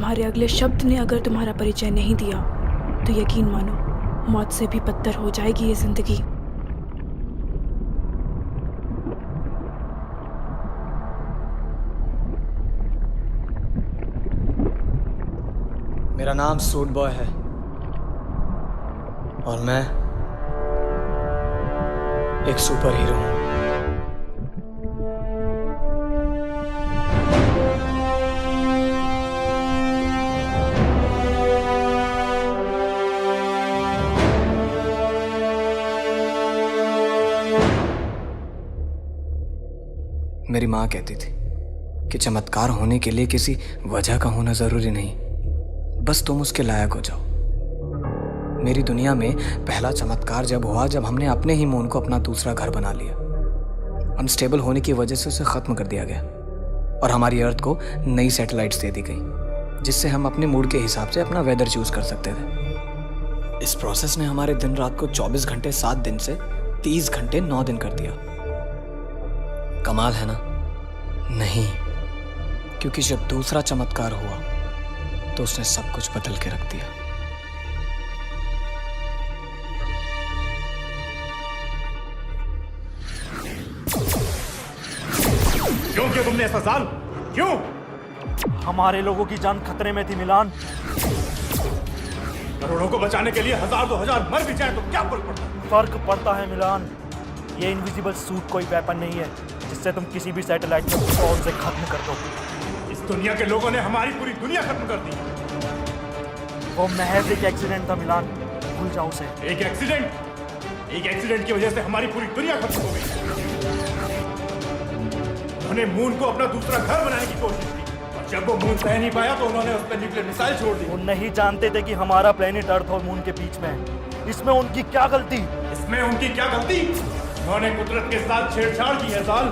तुम्हारे अगले शब्द ने अगर तुम्हारा परिचय नहीं दिया तो यकीन मानो मौत से भी बदतर हो जाएगी ये जिंदगी। मेरा नाम सूट बॉय है और मैं एक सुपर हीरो हूं। मेरी माँ कहती थी कि चमत्कार होने के लिए किसी वजह का होना जरूरी नहीं, बस तुम उसके लायक हो जाओ। मेरी दुनिया में पहला चमत्कार जब हुआ जब हमने अपने ही मून को अपना दूसरा घर बना लिया। अनस्टेबल होने की वजह से उसे खत्म कर दिया गया और हमारी अर्थ को नई सैटेलाइट्स दे दी गई जिससे हम अपने मूड के हिसाब से अपना वेदर चूज कर सकते थे। इस प्रोसेस ने हमारे दिन रात को 24 घंटे 7 दिन से 30 घंटे 9 दिन कर दिया। कमाल है ना? नहीं, क्योंकि जब दूसरा चमत्कार हुआ तो उसने सब कुछ बदल के रख दिया। क्यों किया तुमने ऐसा जाल? क्यों? हमारे लोगों की जान खतरे में थी मिलान। करोड़ों को बचाने के लिए 1000 2000 मर भी जाए तो क्या फर्क पड़ता है? फर्क पड़ता है मिलान। ये इनविजिबल सूट कोई वेपन नहीं है जिससे तुम किसी भी सैटेलाइट को फौरन से खत्म कर दो। इस दुनिया के लोगों ने हमारी पूरी दुनिया खत्म कर दी। वो महज एक एक्सीडेंट था मिलान, भूल जाओ उसे। एक एक्सीडेंट की वजह से हमारी पूरी दुनिया खत्म हो गई। उन्होंने मून को अपना दूसरा घर बनाने की कोशिश की और जब वो मून सह नहीं पाया तो उन्होंने उस पर न्यूक्लियर मिसाइल छोड़ दी। वो नहीं जानते थे कि हमारा प्लेनेट अर्थ और मून के बीच में है। इसमें उनकी क्या गलती? उन्होंने कुदरत के साथ छेड़छाड़ की है साल।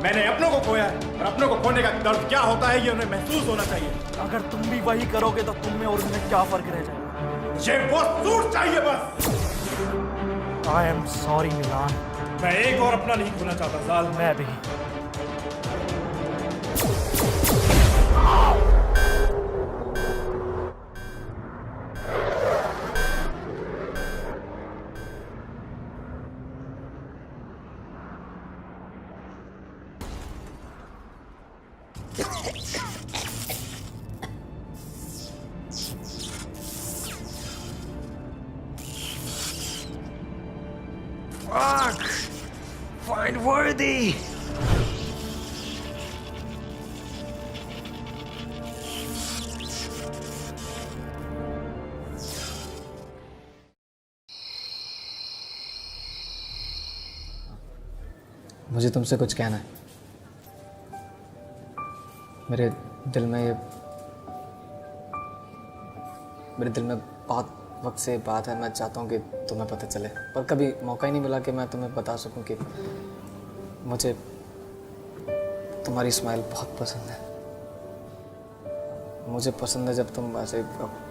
मैंने अपनों को खोया है और अपनों को खोने का दर्द क्या होता है ये उन्हें महसूस होना चाहिए। अगर तुम भी वही करोगे तो तुम में और उनमें क्या फर्क रह जाएगा? मुझे वो सूट चाहिए बस। आई एम सॉरी मिलान। मैं एक और अपना नहीं खोना चाहता साल। मैं भी। Fuck! Find worthy! मुझे तुमसे कुछ कहना है। मेरे दिल में बहुत वक्त से बात है। मैं चाहता हूँ कि तुम्हें पता चले, पर कभी मौका ही नहीं मिला कि मैं तुम्हें बता सकूं कि मुझे तुम्हारी स्माइल बहुत पसंद है। मुझे पसंद है जब तुम ऐसे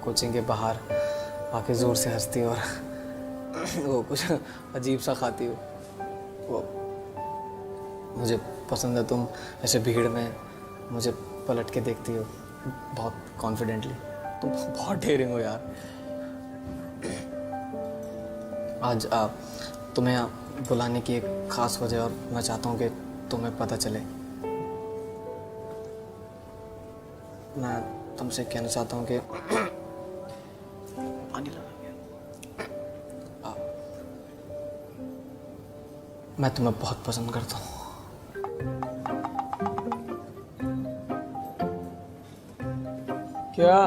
कोचिंग के बाहर आके ज़ोर से हंसती हो और वो कुछ अजीब सा खाती हो। वो मुझे पसंद है तुम ऐसे भीड़ में मुझे पलट के देखती हो बहुत कॉन्फिडेंटली। तुम बहुत डेयरिंग हो यार। आज तुम्हें बुलाने की एक ख़ास वजह और मैं चाहता हूँ कि तुम्हें पता चले। मैं तुमसे कहना चाहता हूँ कि पानी लगा गया। मैं तुम्हें बहुत पसंद करता हूँ। क्या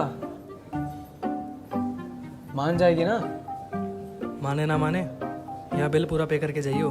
मान जाएगी ना? माने ना माने, यहाँ बिल पूरा पे करके जाइयो।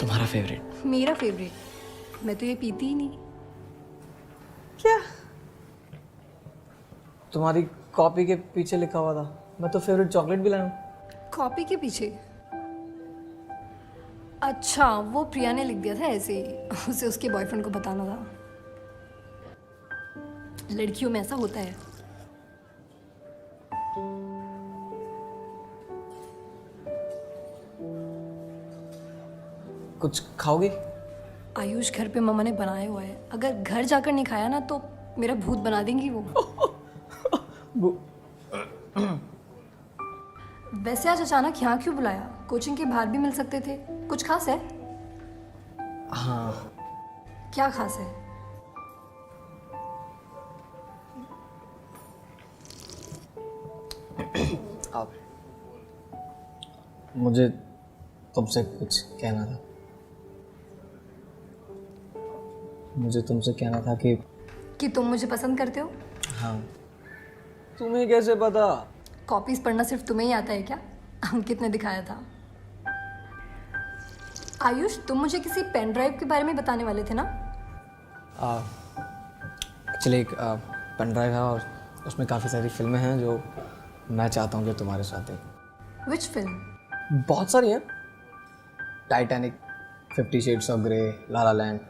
तुम्हारा फेवरेट। मेरा फेवरेट? मैं तो ये पीती ही नहीं। क्या? तुम्हारी कॉपी के पीछे लिखा हुआ था, मैं तो फेवरेट चॉकलेट भी लाया हूँ। कॉपी के पीछे? अच्छा, वो प्रिया ने लिख दिया था ऐसे ही, उसे उसके बॉयफ्रेंड को बताना था। लड़कियों में ऐसा होता है। कुछ खाओगे? आयुष घर पे मम्मा ने बनाया हुआ है, अगर घर जाकर नहीं खाया ना तो मेरा भूत बना देंगी वो। वैसे आज अचानक यहाँ क्यों बुलाया? कोचिंग के बाहर भी मिल सकते थे। कुछ खास है? हाँ। क्या खास है? आप, मुझे तुमसे कुछ कहना था। मुझे तुमसे कहना था कि तुम मुझे पसंद करते हो? हाँ। तुम्हें कैसे पता? कॉपीज पढ़ना सिर्फ तुम्हें ही आता है क्या? अंकित ने दिखाया था। आयुष, तुम मुझे किसी पेन ड्राइव के बारे में बताने वाले थे ना? एक्चुअली एक पेन ड्राइव है और उसमें काफ़ी सारी फिल्में हैं जो मैं चाहता हूँ कि तुम्हारे साथ देखें। Which film? बहुत सारी हैं। Titanic, 50 shades of grey, La La Land,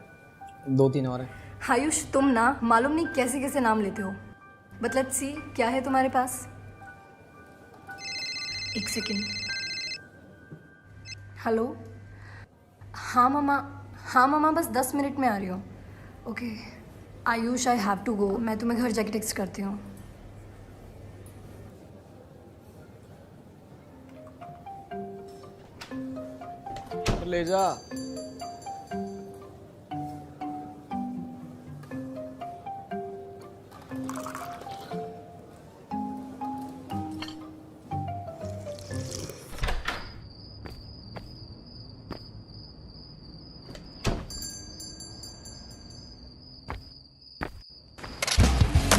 2-3 और हैं। आयुष, तुम ना मालूम नहीं कैसे कैसे नाम लेते हो। बट लेट्स सी, क्या है तुम्हारे पास? एक सेकेंड। हेलो। हाँ मामा, बस 10 मिनट में आ रही हूँ। Okay Ayush, I have to go. मैं तुम्हें घर जाके टेक्स्ट करती हूँ। ले जा।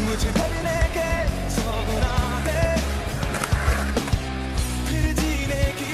मुझे भरने के 100 गुनाह है, फिर जीने की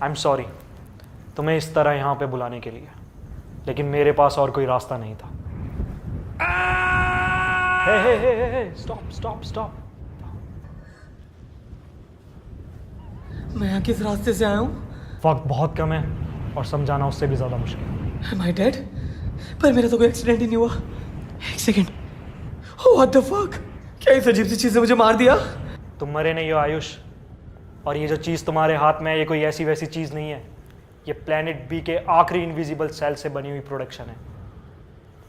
आई एम सॉरी तुम्हें इस तरह यहाँ पे बुलाने के लिए, लेकिन मेरे पास और कोई रास्ता नहीं था। हे स्टॉप स्टॉप। मैं यहाँ किस रास्ते से आया हूँ? वक्त बहुत कम है और समझाना उससे भी ज़्यादा मुश्किल है। Am I dead? पर मेरा तो कोई एक्सीडेंट ही नहीं हुआ। एक सेकेंड, व्हाट द फक? क्या इस अजीब सी चीज़ ने मुझे मार दिया? तुम मरे नहीं हो आयुष, और ये जो चीज़ तुम्हारे हाथ में है ये कोई ऐसी वैसी चीज़ नहीं है। ये प्लेनेट बी के आखिरी इनविजिबल सेल से बनी हुई प्रोडक्शन है।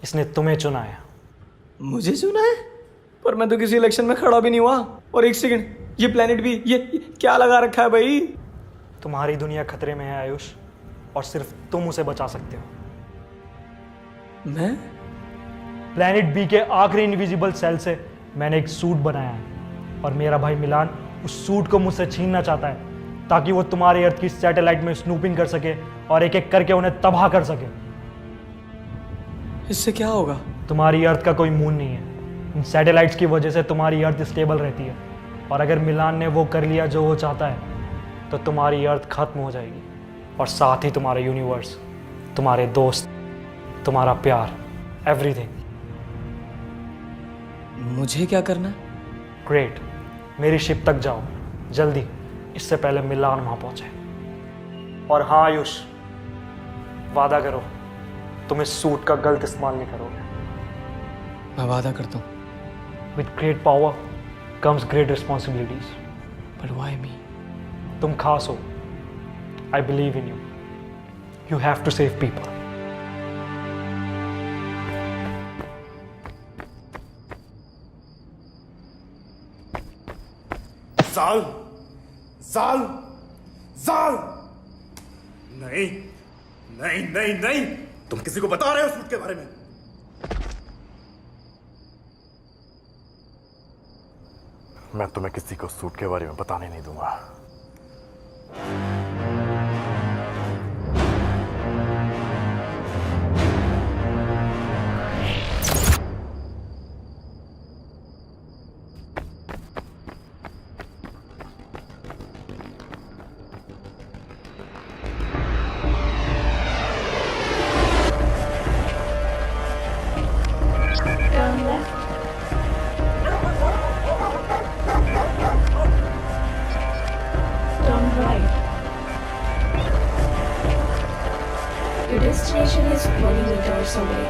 इसने तुम्हें चुना है। मुझे चुना है? पर मैं तो किसी इलेक्शन में खड़ा भी नहीं हुआ। और एक सेकंड, ये प्लेनेट भी ये क्या लगा रखा है भाई? तुम्हारी दुनिया खतरे में है आयुष, और सिर्फ तुम उसे बचा सकते हो। मैं? प्लैनेट बी के आखिरी इनविजिबल सेल से मैंने एक सूट बनाया है और मेरा भाई मिलान उस सूट को मुझसे छीनना चाहता है ताकि वो तुम्हारे अर्थ की सैटेलाइट में स्नूपिंग कर सके और एक एक करके उन्हें तबाह कर सके। इससे क्या होगा? तुम्हारी अर्थ का कोई मून नहीं है। इन सैटेलाइट्स की वजह से तुम्हारी अर्थ स्टेबल रहती है और अगर मिलान ने वो कर लिया जो वो चाहता है तो तुम्हारी अर्थ खत्म हो जाएगी और साथ ही तुम्हारा यूनिवर्स, तुम्हारे दोस्त, तुम्हारा प्यार, एवरीथिंग। मुझे क्या करना है? ग्रेट, मेरी शिप तक जाओ जल्दी, इससे पहले मिलान वहां पहुंचे। और हाँ आयुष, वादा करो तुम इस सूट का गलत इस्तेमाल नहीं करोगे। मैं वादा करता हूँ। With great power comes great responsibilities. But why me? तुम खास हो। I believe in you. You have to save people. साल साल साल नहीं नहीं नहीं नहीं, तुम किसी को बता रहे हो सूट के बारे में? मैं तुम्हें किसी को सूट के बारे में बताने नहीं दूंगा। Turn right. Your destination is 20 meters away.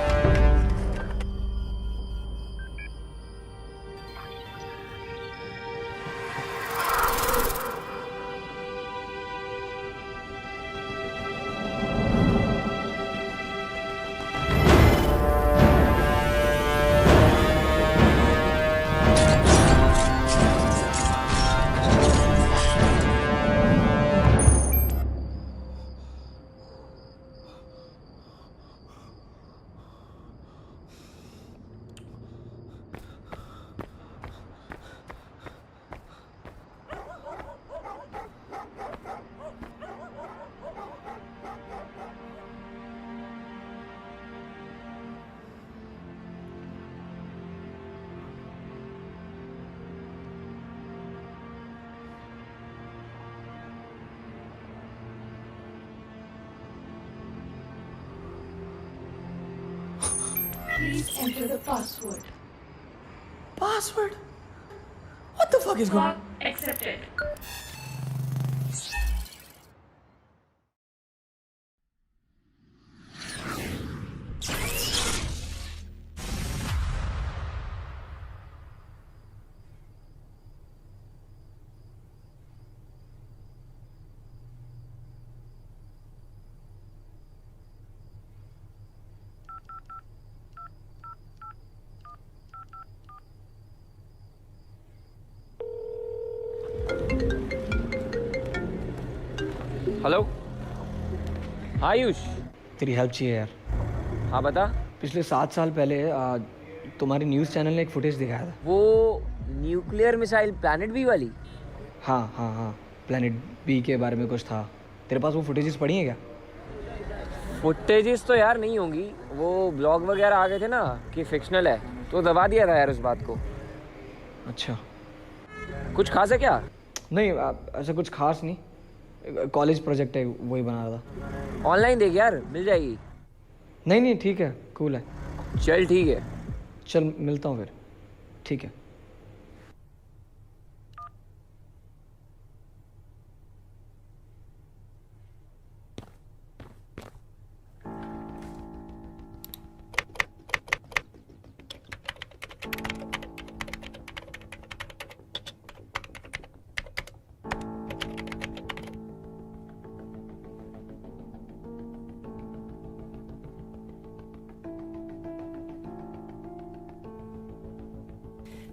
Please enter the password. Password? What the fuck is going on? Accepted. Hello Ayush. तेरी हेल्प चाहिए यार। हाँ बता। पिछले 7 साल पहले तुम्हारी न्यूज़ चैनल ने एक फुटेज दिखाया था। वो न्यूक्लियर मिसाइल प्लैनेट बी वाली? हाँ, प्लैनेट बी के बारे में कुछ था। तेरे पास वो फुटेजेस पड़ी हैं क्या? फुटेजेस तो यार नहीं होंगी, वो ब्लॉग वगैरह आ गए थे ना कि फिक्शनल है, तो दबा दिया था यार उस बात को। अच्छा, कुछ खास है क्या? नहीं ऐसा कुछ खास नहीं, कॉलेज प्रोजेक्ट है, वही बना रहा था। ऑनलाइन देख यार, मिल जाएगी। नहीं ठीक है, कूल है। चल ठीक है। चल मिलता हूँ फिर। ठीक है।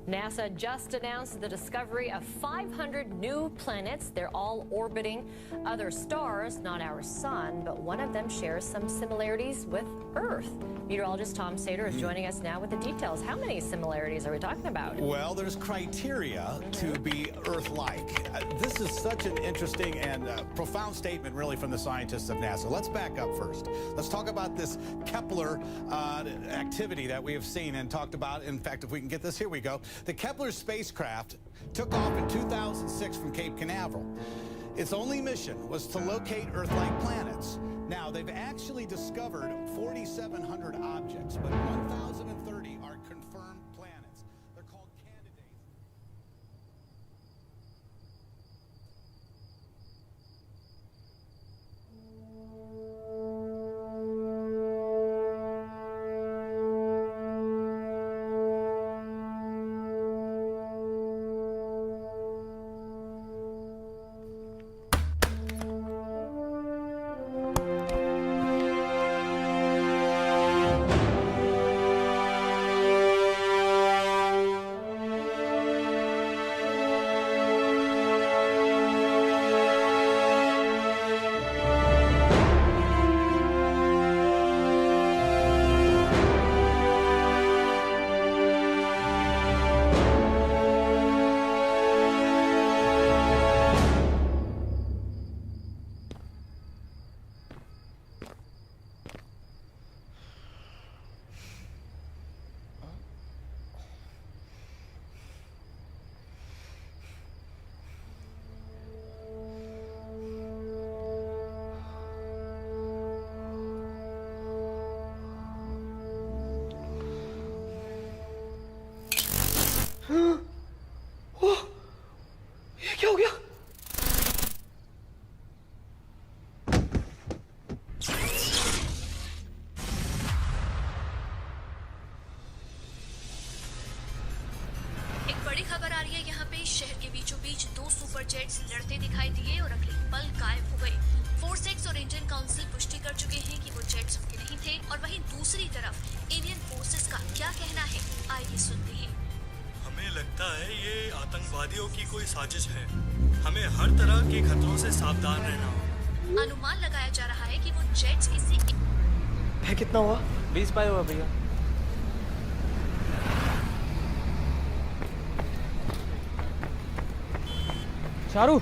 NASA just announced the discovery of 500 new planets. They're all orbiting other stars, not our sun, but one of them shares some similarities with Earth. Meteorologist Tom Sater is joining us now with the details. How many similarities are we talking about? Well, there's criteria to be Earth-like. This is such an interesting and profound statement, really, from the scientists of NASA. Let's back up first. Let's talk about this Kepler activity that we have seen and talked about. In fact, if we can get this, here we go. The Kepler spacecraft took off in 2006 from Cape Canaveral. Its only mission was to locate Earth-like planets. Now, they've actually discovered 4,700 objects, but 1,030 are confirmed planets. They're called candidates. ये क्या हो गया? एक बड़ी खबर आ रही है यहाँ पे। शहर के बीचों बीच 2 सुपर जेट्स लड़ते दिखाई दिए और अगले पल गायब हो गए। फोर्सेक्स और इंडियन काउंसिल पुष्टि कर चुके हैं कि वो जेट्स उनके नहीं थे। और वहीं दूसरी तरफ इंडियन फोर्सेस का क्या कहना है, आइए सुनते हैं। हमें लगता है ये आतंकवादियों की कोई साजिश है। हमें हर तरह के खतरों से सावधान रहना होगा। अनुमान लगाया जा रहा है कि वो जेट्स किसी है कितना हुआ? 20 पाई हुआ भैया। चारू,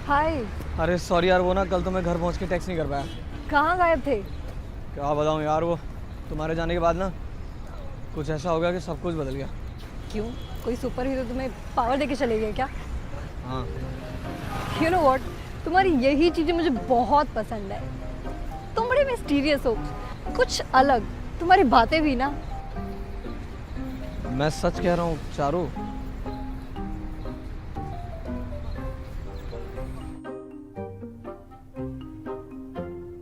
हाय। अरे सॉरी यार, वो ना कल तो मैं घर पहुंच के टेक्स्ट नहीं कर पाया। कहाँ गायब थे? क्या बताऊं यार, वो तुम्हारे जाने के बाद ना कुछ ऐसा हो गया कि सब कुछ बदल गया। क्यों? कोई सुपर हीरो तुम्हें पावर देके चले गए क्या? हाँ। यू नो व्हाट, तुम्हारी यही चीज़ें मुझे बहुत पसंद है। तुम बड़े मिस्टीरियस हो, कुछ अलग। तुम्हारी बातें भी ना। मैं सच कह रहा हूँ चारू।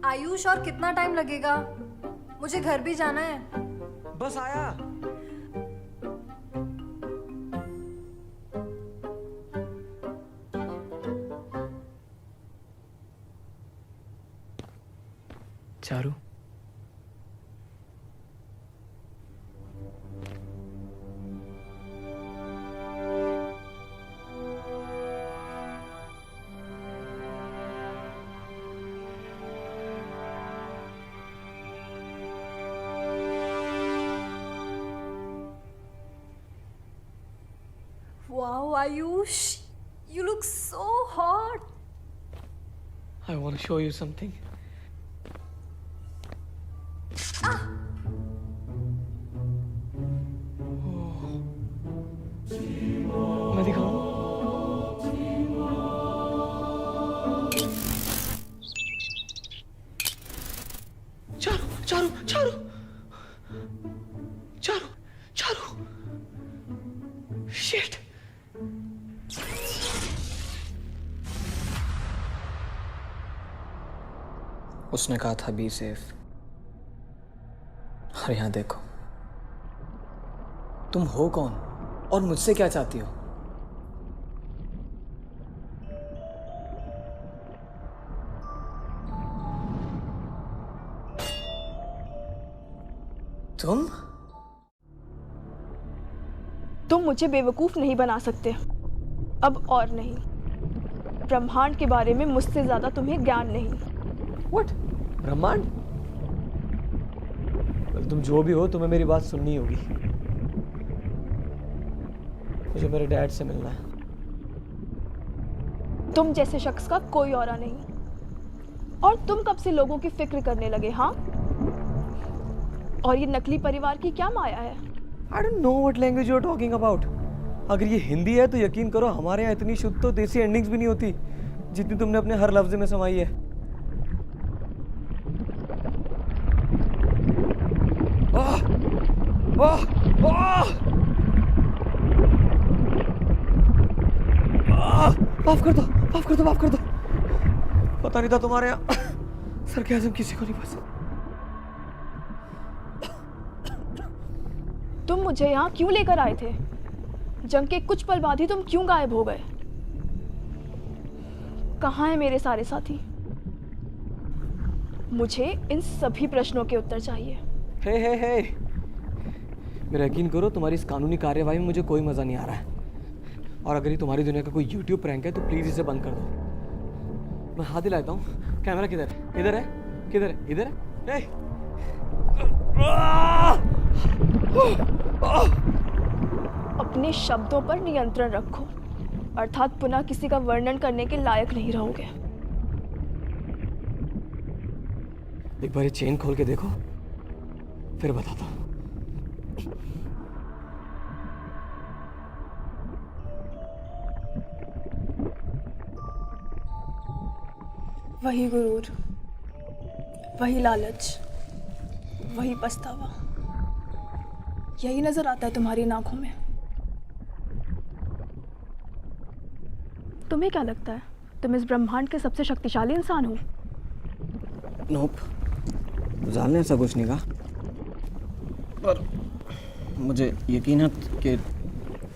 आयुष, और कितना टाइम लगेगा? मुझे घर भी जाना है। बस आया। Charu, Wow, Ayush, you look so hot. I want to show you something. मैं दिखाऊं? चारू, चारू, चारू, चारू, चारू, शिट। उसने कहा था बी सेफ। और यहाँ देखो, तुम हो कौन और मुझसे क्या चाहती हो? तुम तुम मुझे बेवकूफ़ नहीं बना सकते, अब और नहीं। ब्रह्मांड के बारे में मुझसे ज़्यादा तुम्हें ज्ञान नहीं। व्हाट? ब्रह्मांड? तुम जो भी हो, तुम्हें मेरी बात सुननी होगी। मुझे मेरे डैड से मिलना है। तुम जैसे शख्स का कोई औरा नहीं। और तुम कब से लोगों की फिक्र करने लगे? हाँ, और ये नकली परिवार की क्या माया है? I don't know what language you're talking about. अगर ये हिंदी है तो यकीन करो हमारे यहाँ इतनी शुद्ध तो देसी एंडिंग्स भी नहीं होती जितनी तुमने अपने हर लफ्ज में समाई है। माफ कर दो, माफ कर दो, माफ कर दो। पता नहीं था तुम्हारे यहाँ सरकाज़म किसी को नहीं पसंद। तुम मुझे यहाँ क्यों लेकर आए थे? जंग के कुछ पल बाद ही तुम क्यों गायब हो गए? कहाँ हैं मेरे सारे साथी? मुझे इन सभी प्रश्नों के उत्तर चाहिए। हे मेरा यकीन करो, तुम्हारी इस कानूनी कार्यवाही में मुझे कोई मज़ा नहीं आ रहा है। और अगर ये तुम्हारी दुनिया का कोई YouTube प्रैंक है तो प्लीज़ इसे बंद कर दो। मैं हाथ दिलाता हूँ। कैमरा किधर है? इधर है? किधर है? इधर है? अपने शब्दों पर नियंत्रण रखो, अर्थात पुनः किसी का वर्णन करने के लायक नहीं रहोगे। एक बार ये चेन खोल के देखो, फिर बताता हूँ। वही गुरूर, वही लालच, वही पछतावा, यही नजर आता है तुम्हारी इन आंखों में। तुम्हें क्या लगता है तुम इस ब्रह्मांड के सबसे शक्तिशाली इंसान हो? नोप, जान ने ऐसा कुछ नहीं कहा, पर मुझे यकीन है कि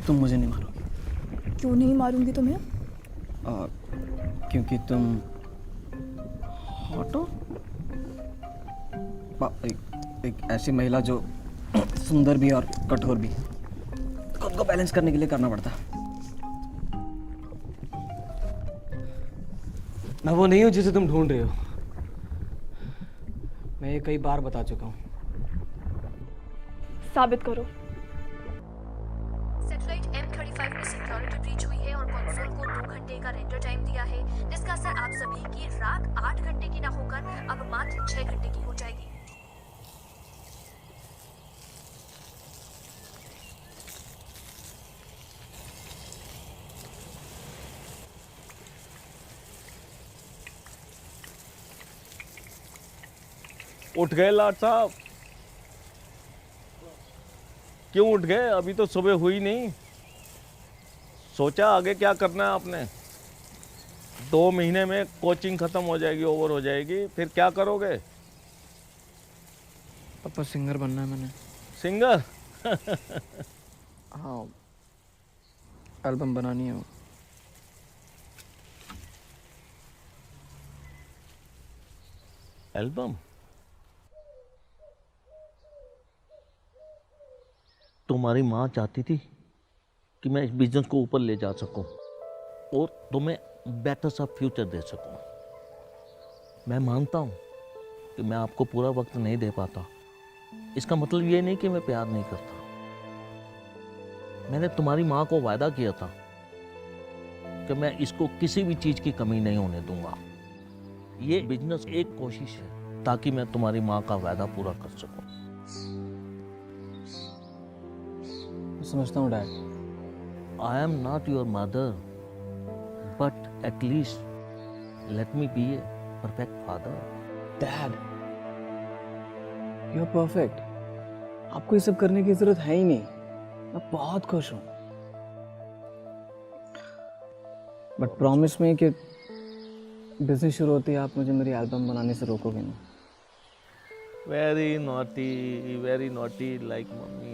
तुम मुझे नहीं मारोगे। क्यों नहीं मारूंगी तुम्हें? क्योंकि तुम हॉट हो। एक ऐसी महिला जो सुंदर भी और कठोर भी, खुद को बैलेंस करने के लिए करना पड़ता है। मैं वो नहीं हूं जिसे तुम ढूंढ रहे हो। मैं ये कई बार बता चुका हूं। साबित करो। सैटेलाइट M35 में सिक्योरिटी ब्रीच हुई है और कंसोल को 2 घंटे का रेंडर टाइम दिया है, जिसका असर आप सभी की रात 8 घंटे की ना होकर अब मात्र 6 घंटे की हो जाएगी। उठ गए लाट साहब? क्यों उठ गए? अभी तो सुबह हुई नहीं। सोचा आगे क्या करना है आपने? 2 महीने में कोचिंग खत्म हो जाएगी, ओवर हो जाएगी, फिर क्या करोगे? पापा सिंगर बनना है मैंने। सिंगर? हाँ, एल्बम बनानी है। एल्बम? तुम्हारी माँ चाहती थी कि मैं इस बिजनेस को ऊपर ले जा सकूं और तुम्हें बेटर सा फ्यूचर दे सकूं। मैं मानता हूं कि मैं आपको पूरा वक्त नहीं दे पाता। इसका मतलब ये नहीं कि मैं प्यार नहीं करता। मैंने तुम्हारी माँ को वायदा किया था कि मैं इसको किसी भी चीज़ की कमी नहीं होने दूंगा। ये बिजनेस एक कोशिश है ताकि मैं तुम्हारी माँ का वायदा पूरा कर सकूं। समझता हूँ dad. I am not your mother, but at least let me be a perfect father. Dad, you're perfect. आपको ये सब करने की जरूरत है ही नहीं। मैं बहुत खुश हूँ। बट प्रॉमिस में कि बिजनेस शुरू होती है आप मुझे मेरी एल्बम बनाने से रोकोगे नहीं। Very naughty like mommy.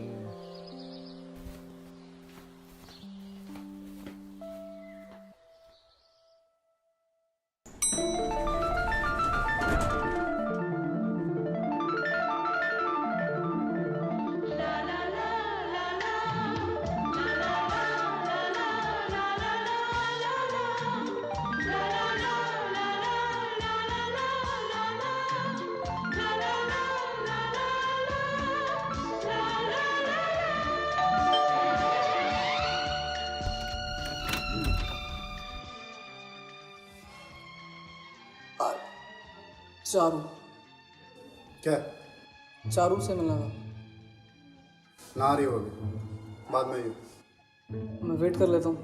Charu. क्या? चारू से मिलना था। ना आ रही हो अभी, बाद में आइयो। मैं वेट कर लेता हूँ।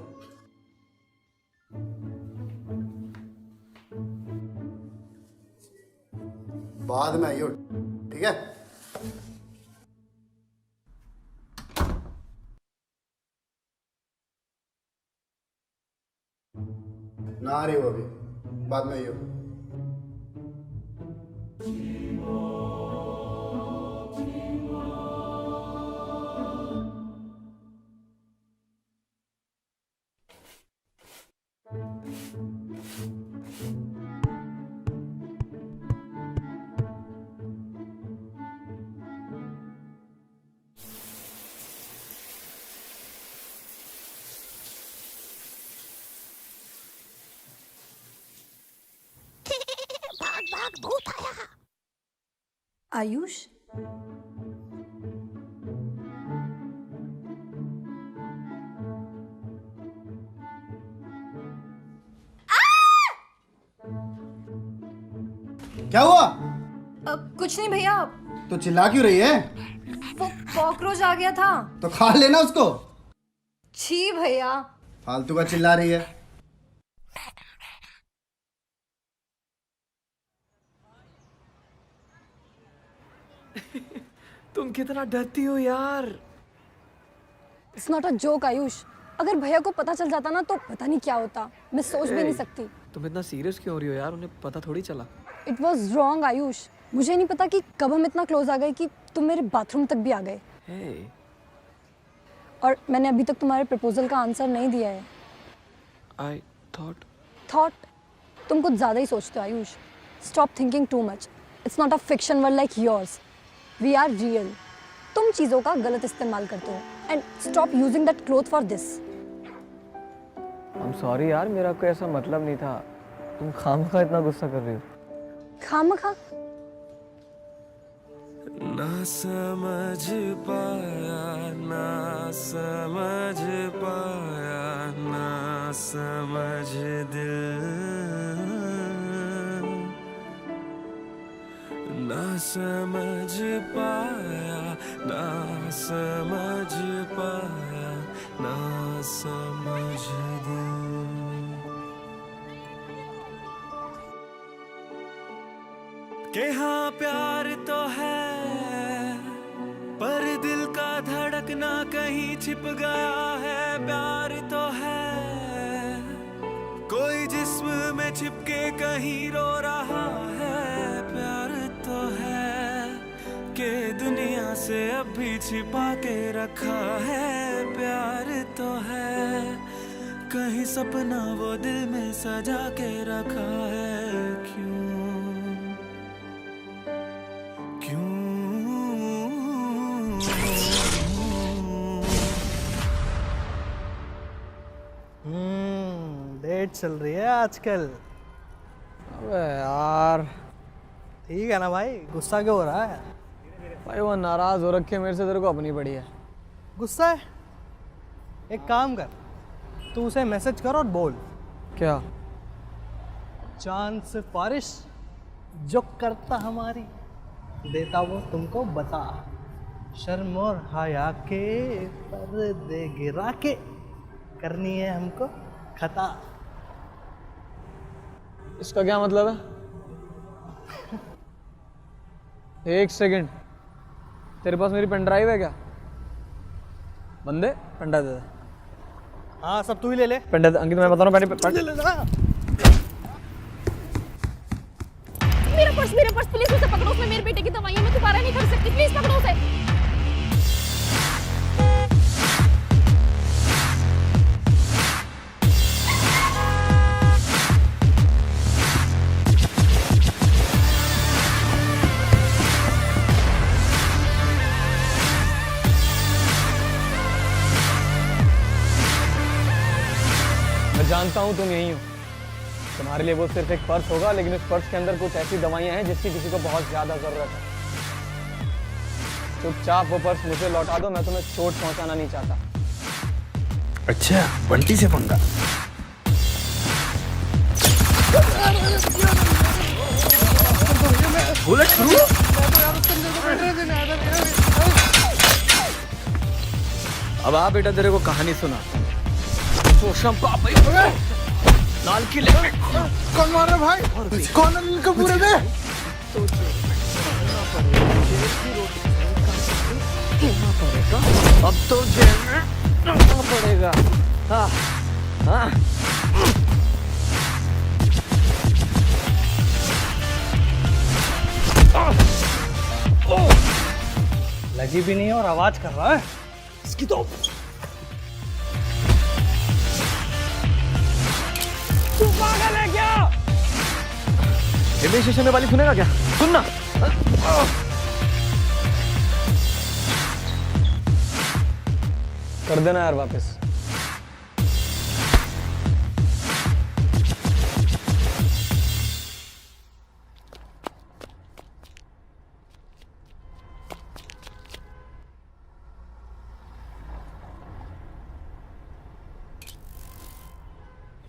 बाद में आइयो, ठीक है? ना आ रही हो अभी, बाद में आइयो। भूत आया। आयुष, क्या हुआ? कुछ नहीं भैया। तो चिल्ला क्यों रही है? वो कॉकरोच आ गया था। तो खा लेना उसको। छी भैया। फालतू का चिल्ला रही है। तुम कितना डरती हो यार। It's not a joke Ayush. अगर भैया को पता चल जाता ना तो पता नहीं क्या होता। मैं सोच भी नहीं सकती। तुम इतना सीरियस क्यों हो रही हो यार? उन्हें पता थोड़ी चला। It was wrong Ayush. मुझे नहीं पता कि कब हम इतना क्लोज आ गए कि तुम मेरे बाथरूम तक भी आ गए। hey. और मैंने अभी तक तुम्हारे प्रपोजल का आंसर नहीं दिया है। I thought तुम कुछ ज़्यादा ही सोचते हो Ayush. Stop thinking too much. It's not a fiction world like yours. We are real. तुम चीज़ों का गलत इस्तेमाल करते हो and stop using that cloth for this. I'm sorry यार, मेरा कोई ऐसा मतलब नहीं था। तुम खामखा इतना गुस्सा कर रही हो। खामखा? ना समझ पाया, ना समझ पाया, ना समझ दिल, ना समझ पाया, ना समझ पाया, ना समझ दिल। के हाँ प्यार तो है, पर दिल का धड़कना कहीं छिप गया है। प्यार तो है, कोई जिस्म में छिपके कहीं रो रहा है। प्यार तो है, के दुनिया से अब भी छिपा के रखा है। प्यार तो है, कहीं सपना वो दिल में सजा के रखा है। क्यों डेट चल रही है आजकल। अबे यार, ठीक है ना भाई, गुस्सा क्यों हो रहा है? भाई वो नाराज हो रखे मेरे से, तेरे को अपनी पड़ी है। गुस्सा है? एक काम कर, तू उसे मैसेज कर और बोल। क्या? चांद से बारिश जो करता हमारी, देता वो तुमको बता। शर्म और हया के पर्दे गिरा के करनी है हमको खता। इसका क्या मतलब है? एक सेकंड, तेरे पास मेरी पेन ड्राइव है क्या? बंदे पेन ड्राइव दे दे। हाँ सब तू ही ले ले। पेन ड्राइव अंकित, मैं बता रहा हूँ पेन ले लेना। मेरा पर्स प्लीज, उसे पकड़ो। उसमें मेरे बेटे की दवाइयां मैं दोबारा नहीं कर सकती। प्लीज पकड़ो उसे। मैं जानता हूँ तुम यहीं हो। तुम्हारे लिए वो सिर्फ एक पर्स होगा, लेकिन उस पर्स के अंदर कुछ ऐसी दवाइयाँ हैं जिसकी किसी को बहुत ज्यादा जरूरत है। चुपचाप वो पर्स मुझे लौटा दो, मैं तुम्हें चोट पहुंचाना नहीं चाहता। अच्छा, बंटी से पंगा। Bullet proof? अब आ बेटा, तेरे को कहानी सुना। सोशम पापा लाल किले में कौन मार रहा भाई? कौन अनिल कपूर है बे? अब तो जेल में रहना पड़ेगा। हाँ हाँ लगी भी नहीं है और आवाज कर रहा है। इसकी तो तू पागल है क्या? रेलवे स्टेशन में वाली सुनेगा क्या? सुनना। कर देना यार वापस।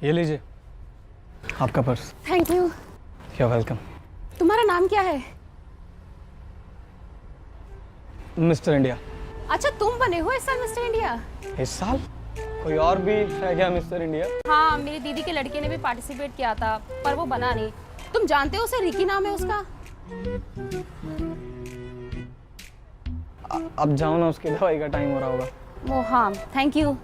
ये लीजिए आपका purse. Thank you. You welcome. तुम्हारा नाम क्या है? Mister India. अच्छा, तुम बने हो इस साल मिस्टर इंडिया? इस साल? कोई और भी है क्या मिस्टर इंडिया? हाँ, मेरी दीदी के लड़के ने भी पार्टिसिपेट किया था पर वो बना नहीं। तुम जानते हो उसे? रिकी नाम है उसका। अब जाओ ना, उसकी दवाई का टाइम हो रहा होगा। वो हाँ, थैंक यू।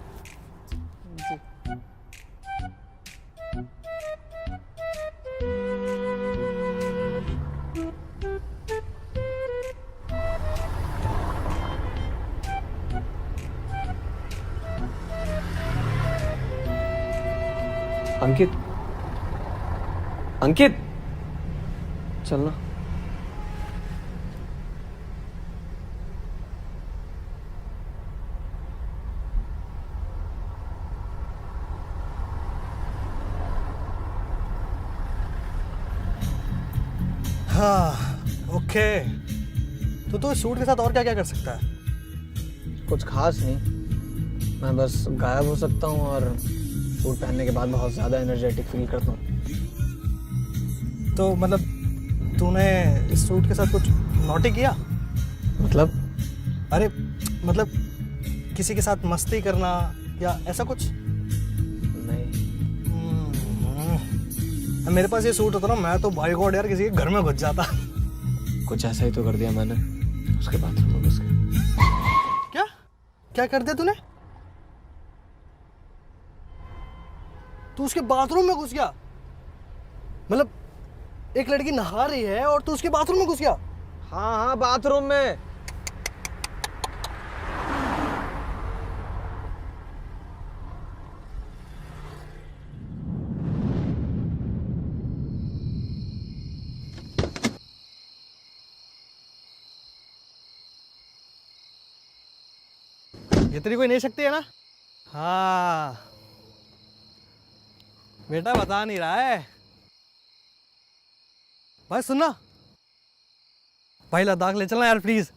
अंकित, अंकित, चलना। हाँ, ओके। तो इस सूट के साथ और क्या क्या कर सकता है? कुछ खास नहीं, मैं बस गायब हो सकता हूँ और सूट पहनने के बाद बहुत ज़्यादा एनर्जेटिक फील करता हूँ। तो मतलब तूने इस सूट के साथ कुछ नॉटी किया? मतलब? अरे मतलब किसी के साथ मस्ती करना या ऐसा कुछ? नहीं। मेरे पास ये सूट होता ना, मैं तो भाई गॉड यार किसी के घर में घुस जाता। कुछ ऐसा ही तो कर दिया मैंने, उसके बाथरूम में घुस गया। क्या क्या कर दिया तूने? तू उसके बाथरूम में घुस गया? मतलब एक लड़की नहा रही है और तू उसके बाथरूम में घुस गया? हाँ हाँ, बाथरूम में। ये तेरी कोई नहीं सकती है ना? हाँ बेटा, बता नहीं रहा है भाई। सुनना भाई, लद्दाख ले चलना यार प्लीज।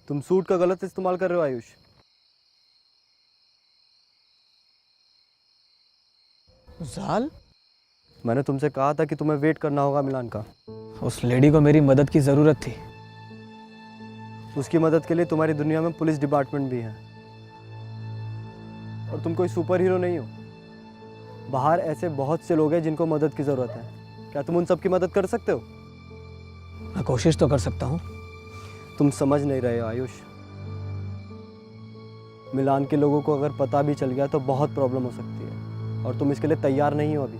तुम सूट का गलत इस्तेमाल कर रहे हो आयुष। जाल, मैंने तुमसे कहा था कि तुम्हें वेट करना होगा मिलान का। उस लेडी को मेरी मदद की ज़रूरत थी। उसकी मदद के लिए तुम्हारी दुनिया में पुलिस डिपार्टमेंट भी है और तुम कोई सुपर हीरो नहीं हो। बाहर ऐसे बहुत से लोग हैं जिनको मदद की ज़रूरत है। क्या तुम उन सब की मदद कर सकते हो? मैं कोशिश तो कर सकता हूँ। तुम समझ नहीं रहे हो आयुष। मिलान के लोगों को अगर पता भी चल गया तो बहुत प्रॉब्लम हो सकती है और तुम इसके लिए तैयार नहीं हो अभी।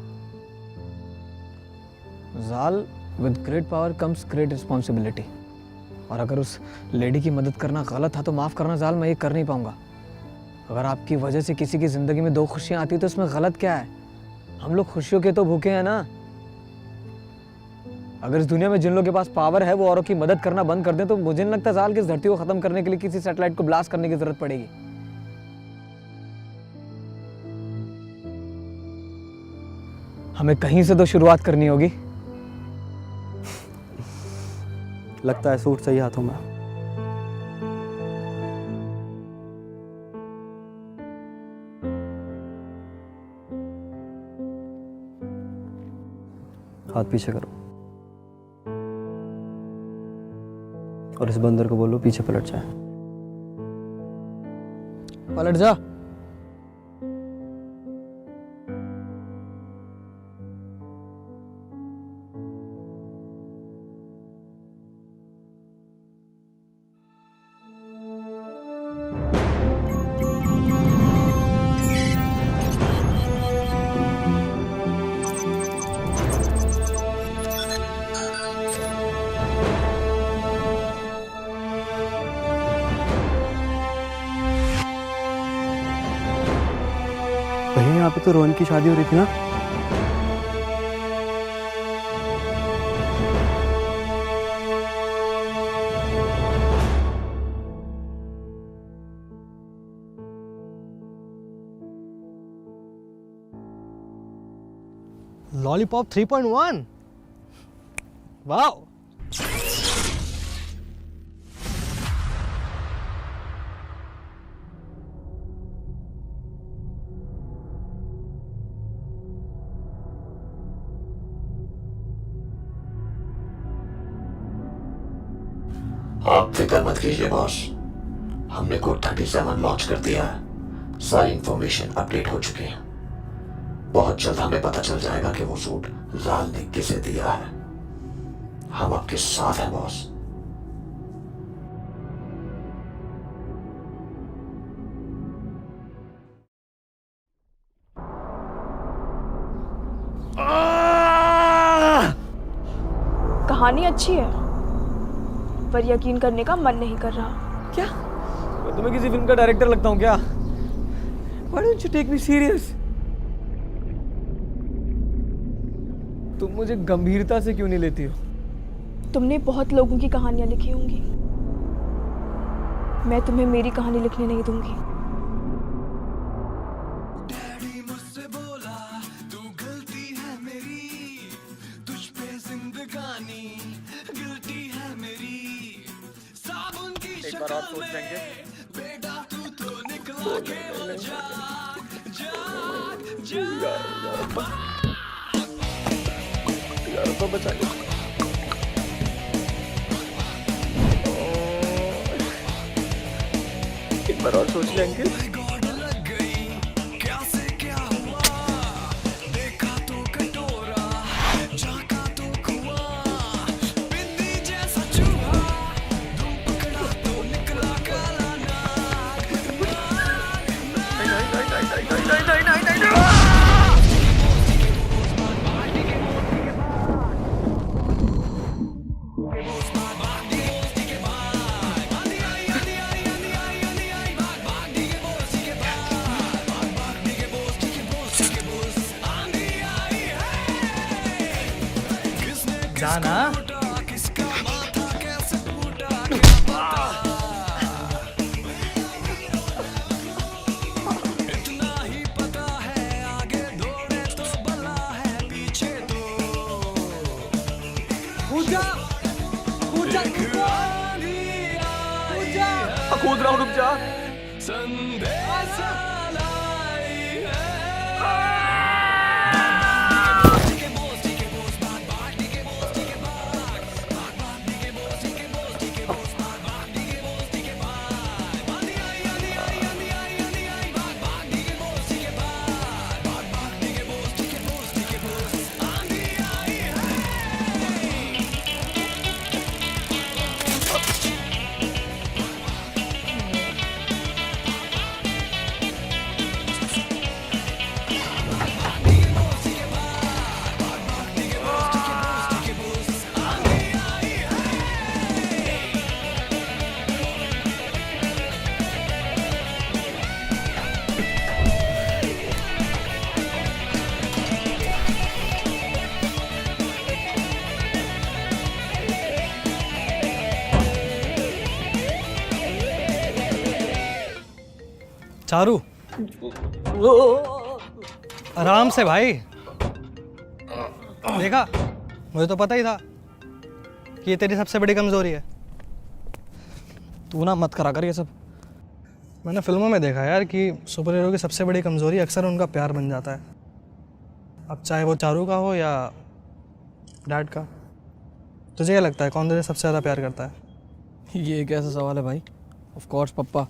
जाल, with great power comes great responsibility. और अगर उस लेडी की मदद करना गलत था तो माफ़ करना जाल, मैं ये कर नहीं पाऊंगा। अगर आपकी वजह से किसी की ज़िंदगी में 2 खुशियाँ आती तो इसमें गलत क्या है? हम लोग खुशियों के तो भूखे हैं ना। अगर इस दुनिया में जिन लोगों के पास पावर है वो औरों की मदद करना बंद कर दें तो मुझे नहीं लगता जाल कि इस धरती को ख़त्म करने के लिए किसी सैटेलाइट को ब्लास्ट करने की ज़रूरत पड़ेगी। हमें कहीं से तो शुरुआत करनी होगी। लगता है सूट सही हाथों में। हाथ पीछे करो। और इस बंदर को बोलो पीछे पलट जाए। पलट जा। भैया यहाँ पे तो रोहन की शादी हो रही थी ना? Lollipop 3.1 wow. आप फिक्र मत कीजिए बॉस, हमने कोड 37 लॉन्च कर दिया है। सारी इंफॉर्मेशन अपडेट हो चुकी है। बहुत जल्द हमें पता चल जाएगा कि वो सूट जाल ने किसे दिया है। हम आपके साथ हैं बॉस। कहानी अच्छी है पर यकीन करने का मन नहीं कर रहा। क्या मैं तुम्हें किसी फिल्म का डायरेक्टर लगता हूँ क्या? Why don't you take me serious? तुम मुझे गंभीरता से क्यों नहीं लेती हो? तुमने बहुत लोगों की कहानियां लिखी होंगी, मैं तुम्हें मेरी कहानी लिखने नहीं दूंगी। एक बार और सोच लेंगे। यार तो बचा लो। एक बार और सोच लेंगे। जाना कूद रहा हूँ, रुक जा। चारू आराम से भाई। देखा, मुझे तो पता ही था कि ये तेरी सबसे बड़ी कमजोरी है। तू ना मत करा कर ये सब। मैंने फिल्मों में देखा यार कि सुपर हीरो की सबसे बड़ी कमजोरी अक्सर उनका प्यार बन जाता है। अब चाहे वो चारू का हो या डैड का। तुझे क्या लगता है कौन तुझे सबसे ज़्यादा प्यार करता है? ये कैसा सवाल है भाई? ऑफ कोर्स पप्पा।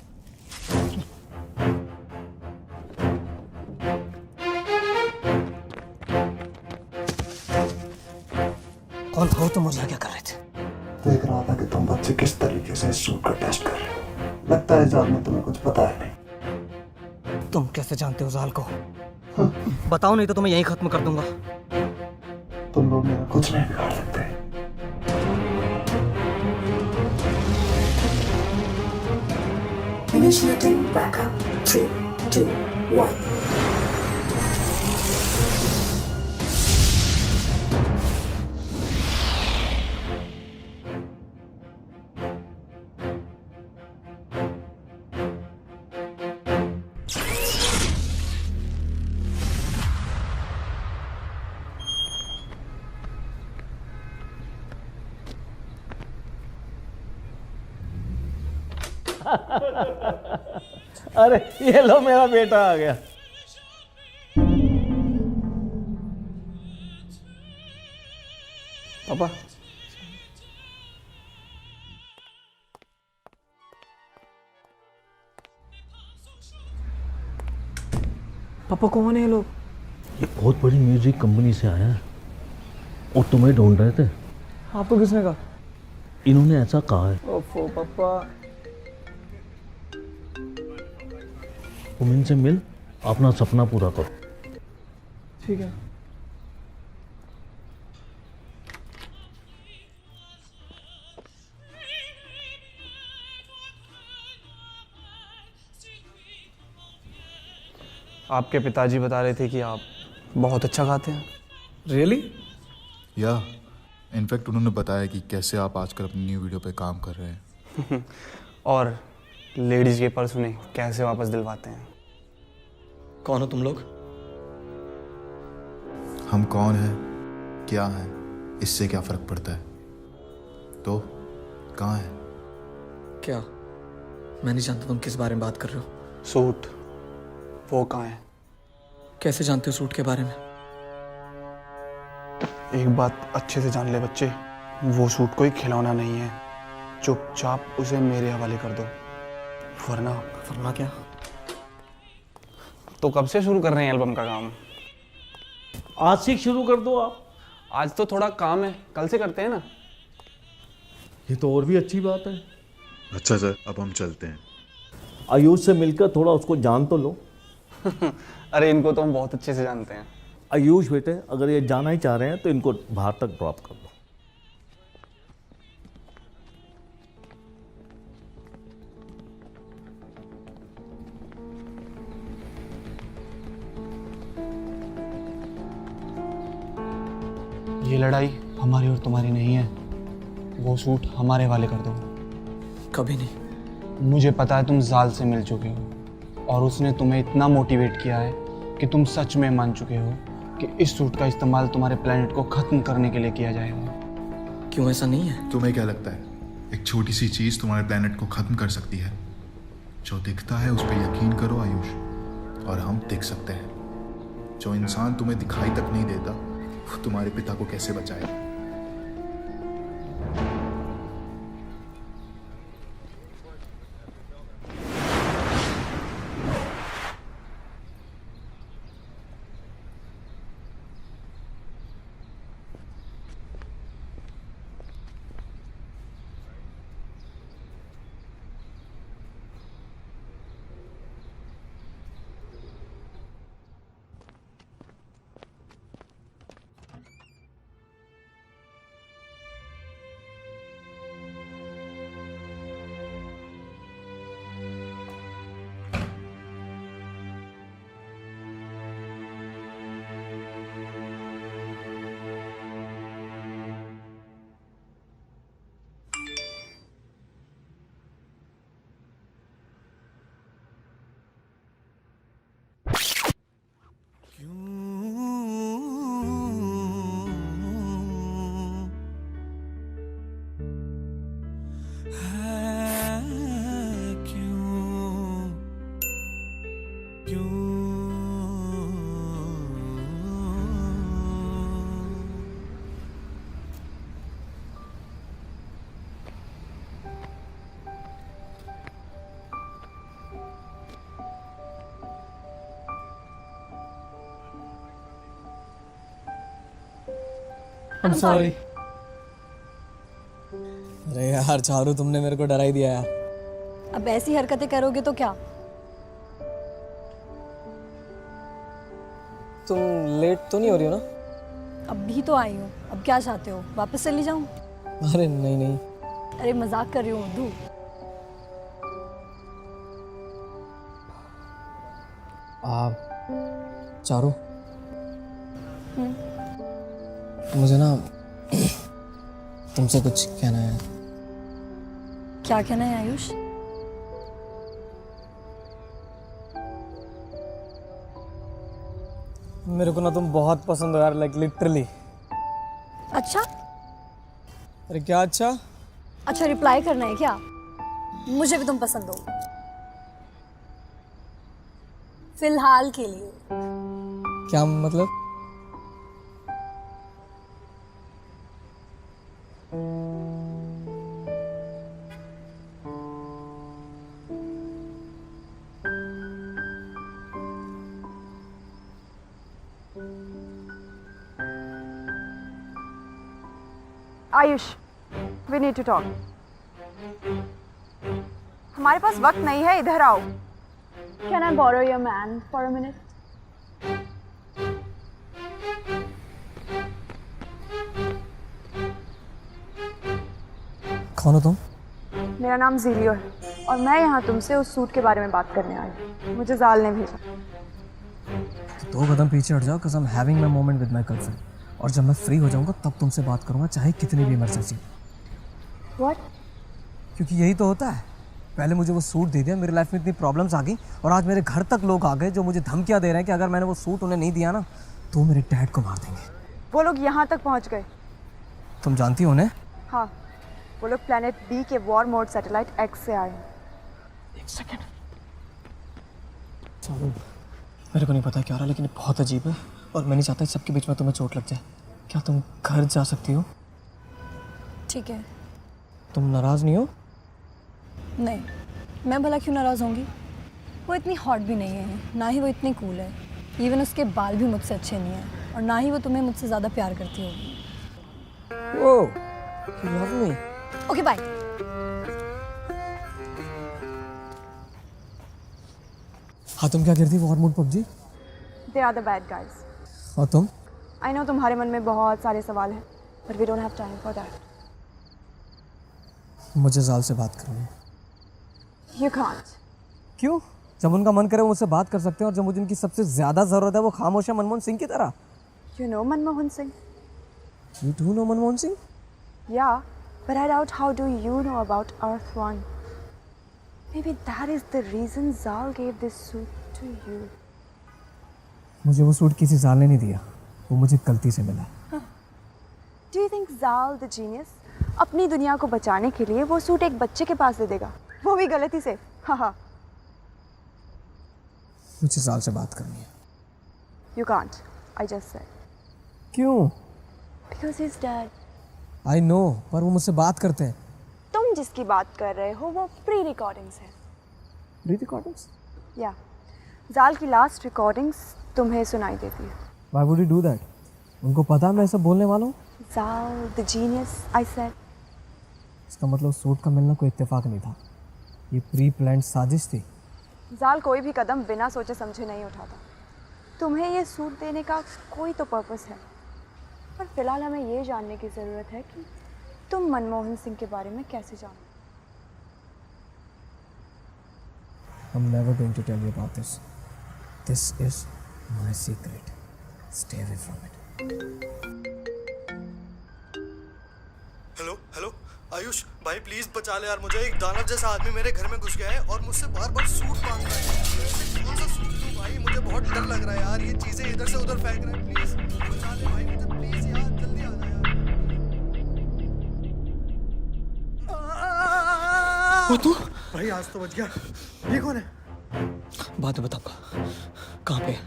कौन हो तुम और यहाँ क्या कर रहे थे? देख रहा था कि तुम बच्चे किस तरीके से इस सूट का टेस्ट कर रहे हो। लगता है जाल में तुम्हें कुछ पता है नहीं। तुम कैसे जानते हो जाल को? बताओ नहीं तो तुम्हें यहीं खत्म कर दूंगा। तुम लोग मेरा कुछ नहीं बिगाड़ सकते। Initiating backup. 3, 2, 1. अरे ये लो मेरा बेटा आ गया। पापा पापा कौन है ये लोग? ये बहुत बड़ी म्यूजिक कंपनी से आया है और तुम्हें ढूंढ रहे थे। आपको किसने कहा? इन्होंने ऐसा कहा है। ओफो पापा। तुम इनसे मिल, अपना सपना पूरा करो। ठीक है। आपके पिताजी बता रहे थे कि आप बहुत अच्छा गाते हैं। रियली? या इनफैक्ट उन्होंने बताया कि कैसे आप आजकल अपनी न्यू वीडियो पे काम कर रहे हैं। और लेडीज के पर्स उन्हें कैसे वापस दिलवाते हैं। कौन हो तुम लोग? हम कौन हैं, क्या हैं, इससे क्या फर्क पड़ता है? तो कहाँ है? क्या? मैं नहीं जानता तुम किस बारे में बात कर रहे हो। सूट वो कहाँ है? कैसे जानते हो सूट के बारे में? एक बात अच्छे से जान ले बच्चे, वो सूट कोई खिलौना नहीं है। चुपचाप उसे मेरे हवाले कर दो, वरना क्या? तो कब से शुरू कर रहे हैं एल्बम का काम? आज से शुरू कर दो आप। आज तो थोड़ा काम है, कल से करते हैं ना। ये तो और भी अच्छी बात है। अच्छा सर, अब हम चलते हैं। आयुष से मिलकर थोड़ा उसको जान तो लो। अरे इनको तो हम बहुत अच्छे से जानते हैं। आयुष बेटे, अगर ये जाना ही चाह रहे हैं तो इनको बाहर तक ड्रॉप कर दो। ये लड़ाई हमारी और तुम्हारी नहीं है। वो सूट हमारे वाले कर दो। कभी नहीं। मुझे पता है तुम जाल से मिल चुके हो और उसने तुम्हें इतना मोटिवेट किया है कि तुम सच में मान चुके हो कि इस सूट का इस्तेमाल तुम्हारे प्लेनेट को खत्म करने के लिए किया जाएगा। क्यों ऐसा नहीं है? तुम्हें क्या लगता है एक छोटी सी चीज तुम्हारे प्लेनेट को खत्म कर सकती है? जो दिखता है उस पर यकीन करो आयुष, और हम देख सकते हैं। जो इंसान तुम्हें दिखाई तक नहीं देता वो तुम्हारे पिता को कैसे बचाएगा? I'm sorry. अरे यार चारू, तुमने मेरे को डरा ही दिया यार। अब ऐसी हरकतें करोगे तो क्या? तुम लेट तो नहीं हो रही हो ना? अब भी तो आई हूँ, अब क्या चाहते हो, वापस चली जाऊँ? अरे नहीं नहीं, अरे मजाक कर रही हूँ मधु। चारू मुझे ना तुमसे कुछ कहना है। क्या कहना है आयुष? मेरे को ना तुम बहुत पसंद हो यार, लाइक लिटरली। अच्छा अरे क्या अच्छा? अच्छा रिप्लाई करना है क्या? मुझे भी तुम पसंद हो, फिलहाल के लिए। क्या मतलब? Ayush, we need to talk. हमारे पास वक्त नहीं है, इधर आओ। Can I borrow your man for a minute? कौन हो तुम? मेरा नाम जीलियो है और मैं यहाँ तुमसे उस सूट के बारे में बात करने आई हूँ। मुझे जाल ने भेजा। तो 2 कदम पीछे हट जाओ, cause I'm having my moment with my girlfriend. और जब मैं फ्री हो जाऊंगा तब तुमसे बात करूंगा, चाहे कितनी भी इमरजेंसी। What? क्योंकि यही तो होता है, पहले मुझे वो सूट दे दिया, मेरी लाइफ में इतनी प्रॉब्लम्स आ गई और आज मेरे घर तक लोग आ गए जो मुझे धमकियां दे रहे हैं कि अगर मैंने वो सूट उन्हें नहीं दिया ना तो मेरे डैड को मार देंगे। वो लोग यहाँ तक पहुँच गए। तुम जानती हो उन्हें? हाँ, वो लोग प्लेनेट बी के वॉर मोड सैटेलाइट एक्स से आए हैं। एक सेकेंड, मेरे को नहीं पता क्या रहा, लेकिन ये बहुत अजीब है और मैं नहीं चाहता इस सबके बीच में तुम्हें चोट लग जाए। क्या तुम घर जा सकती हो? ठीक है। तुम नाराज नहीं हो? नहीं, मैं भला क्यों नाराज होंगी? वो इतनी हॉट भी नहीं है, ना ही वो इतनी कूल है। इवन उसके बाल भी मुझसे अच्छे नहीं हैं और ना ही वो तुम्हें मुझसे ज़्यादा प्यार करती होगी। Oh, you love me. Okay bye. हाँ, तुम क्या करती war mode PUBG? They are the bad guys. और तुम? I know तुम्हारे मन में बहुत सारे सवाल हैं, but we don't have time for that. मुझे जाल से बात करनी है। You can't. क्यों? जब उनका मन करे वो मुझसे बात कर सकते हैं और जब मुझे उनकी सबसे ज्यादा जरूरत है वो खामोश है, मनमोहन सिंह की तरह। You know Manmohan Singh? You do know Manmohan Singh? Yeah, but I doubt how do you know about Earth One? Maybe that is the reason Zal gave this suit to you. मुझे वो सूट किसी जाल ने नहीं दिया, वो मुझे गलती से मिला। Do you think Zal the genius अपनी दुनिया को बचाने के लिए वो सूट एक बच्चे के पास दे देगा, वो भी गलती से? हाँ। मुझे जाल से बात करनी है। You can't. I just said. क्यों? Because he's dead. I know, पर वो मुझसे बात करते हैं। तुम जिसकी बात कर रहे हो वो प्री रिकॉर्डिंग्स है। Pre recordings? या जाल की लास्ट रिकॉर्डिंग्स तुम्हें सुनाई देती है। Why would he do that? उनको पता मैं ऐसा बोलने वाला हूँ? Zal the genius, I said. इसका मतलब सूट का मिलना कोई इत्तेफाक नहीं था, ये प्री प्लान्ड साजिश थी। जाल कोई भी कदम बिना सोचे समझे नहीं उठाता। तुम्हें ये सूट देने का कोई तो पर्पस है, पर फिलहाल हमें ये जानने की ज़रूरत है कि तुम मनमोहन सिंह के बारे में कैसे जानो। I'm never going to tell you about this. This is my secret. Stay away from it. Hello Ayush भाई, प्लीज बचा ले यार मुझे। एक दानव जैसा आदमी मेरे घर में घुस गया है और मुझसे बार बार सूट मांग रहा है। कौन सा सूट दूं भाई? मुझे बहुत डर लग रहा है यार, ये चीजें इधर से उधर फेंक रहा है। प्लीज बचा ले भाई मुझे, प्लीज यार, जल्दी आ जा यार। वो तू? भाई आज तो बच गया। ये कौन है? बाद में बताऊंगा। कहाँ पे?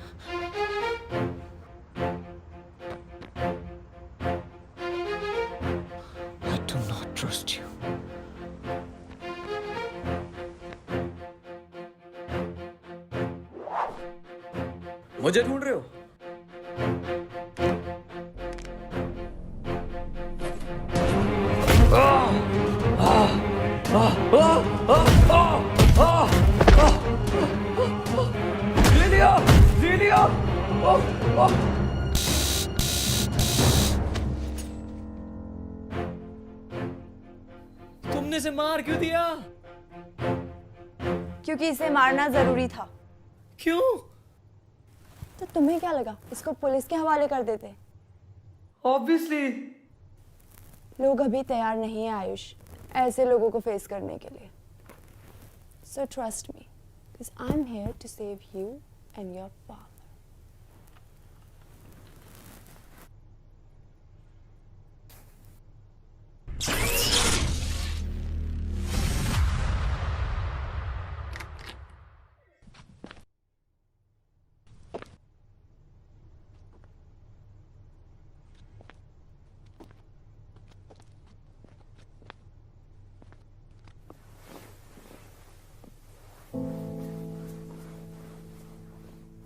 I do not trust you. मुझे ढूंढ रहे हो? तुमने इसे मार क्यों दिया? क्योंकि इसे मारना जरूरी था। क्यों? तो तुम्हें क्या लगा इसको पुलिस के हवाले कर देते? ऑब्वियसली। लोग अभी तैयार नहीं है आयुष ऐसे लोगों को फेस करने के लिए। So trust me, because I'm here to save you and your father.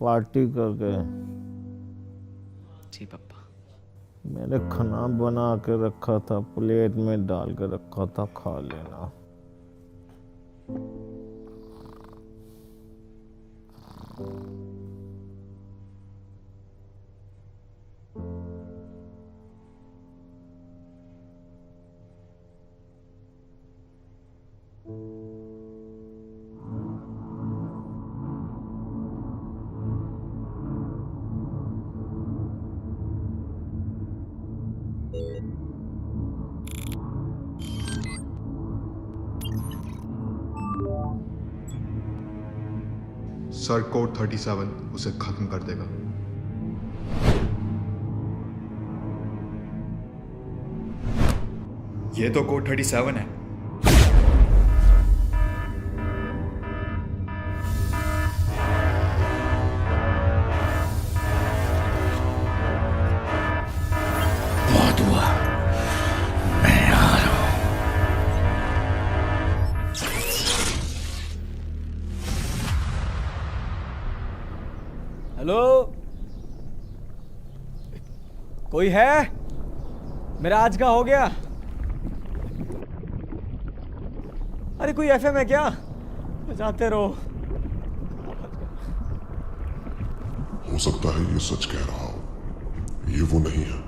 Party करके जी पापा। मैंने खाना बना के रखा था, प्लेट में डाल के रखा था, खा लेना। सर कोड 37 उसे खत्म कर देगा। ये तो कोड 37 है। बहुत हुआ, मैं आ रहा हूं। हेलो, कोई है? मेरा आज का हो गया। अरे कोई एफएम है क्या? बजाते रहो। हो सकता है ये सच कह रहा हो, ये वो नहीं है।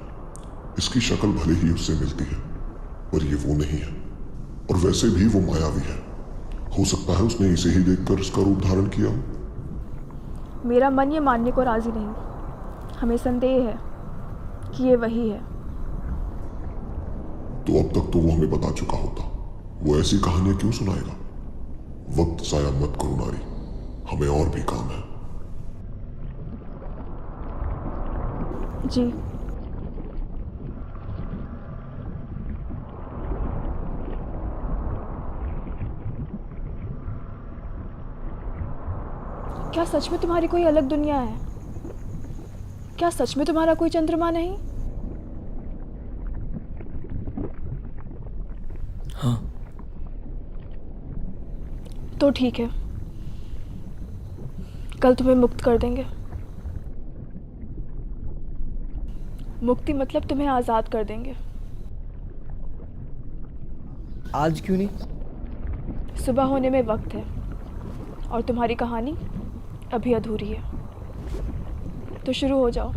इसकी शक्ल भले ही उससे मिलती है पर ये वो नहीं है, और वैसे भी वो मायावी है। हो सकता है उसने इसे ही देखकर इसका रूप धारण किया हो। मेरा मन ये मानने को राजी नहीं। हमें संदेह है कि ये वही है। तो अब तक तो वो हमें बता चुका होता। वो ऐसी कहानियां क्यों सुनाएगा? वक्त जाया मत करो नारी, हमें और भी काम है। जी। क्या सच में तुम्हारी कोई अलग दुनिया है? क्या सच में तुम्हारा कोई चंद्रमा नहीं? हाँ। तो ठीक है, कल तुम्हें मुक्त कर देंगे। मुक्ति मतलब तुम्हें आजाद कर देंगे। आज क्यों नहीं? सुबह होने में वक्त है और तुम्हारी कहानी अभी अधूरी है, तो शुरू हो जाओ।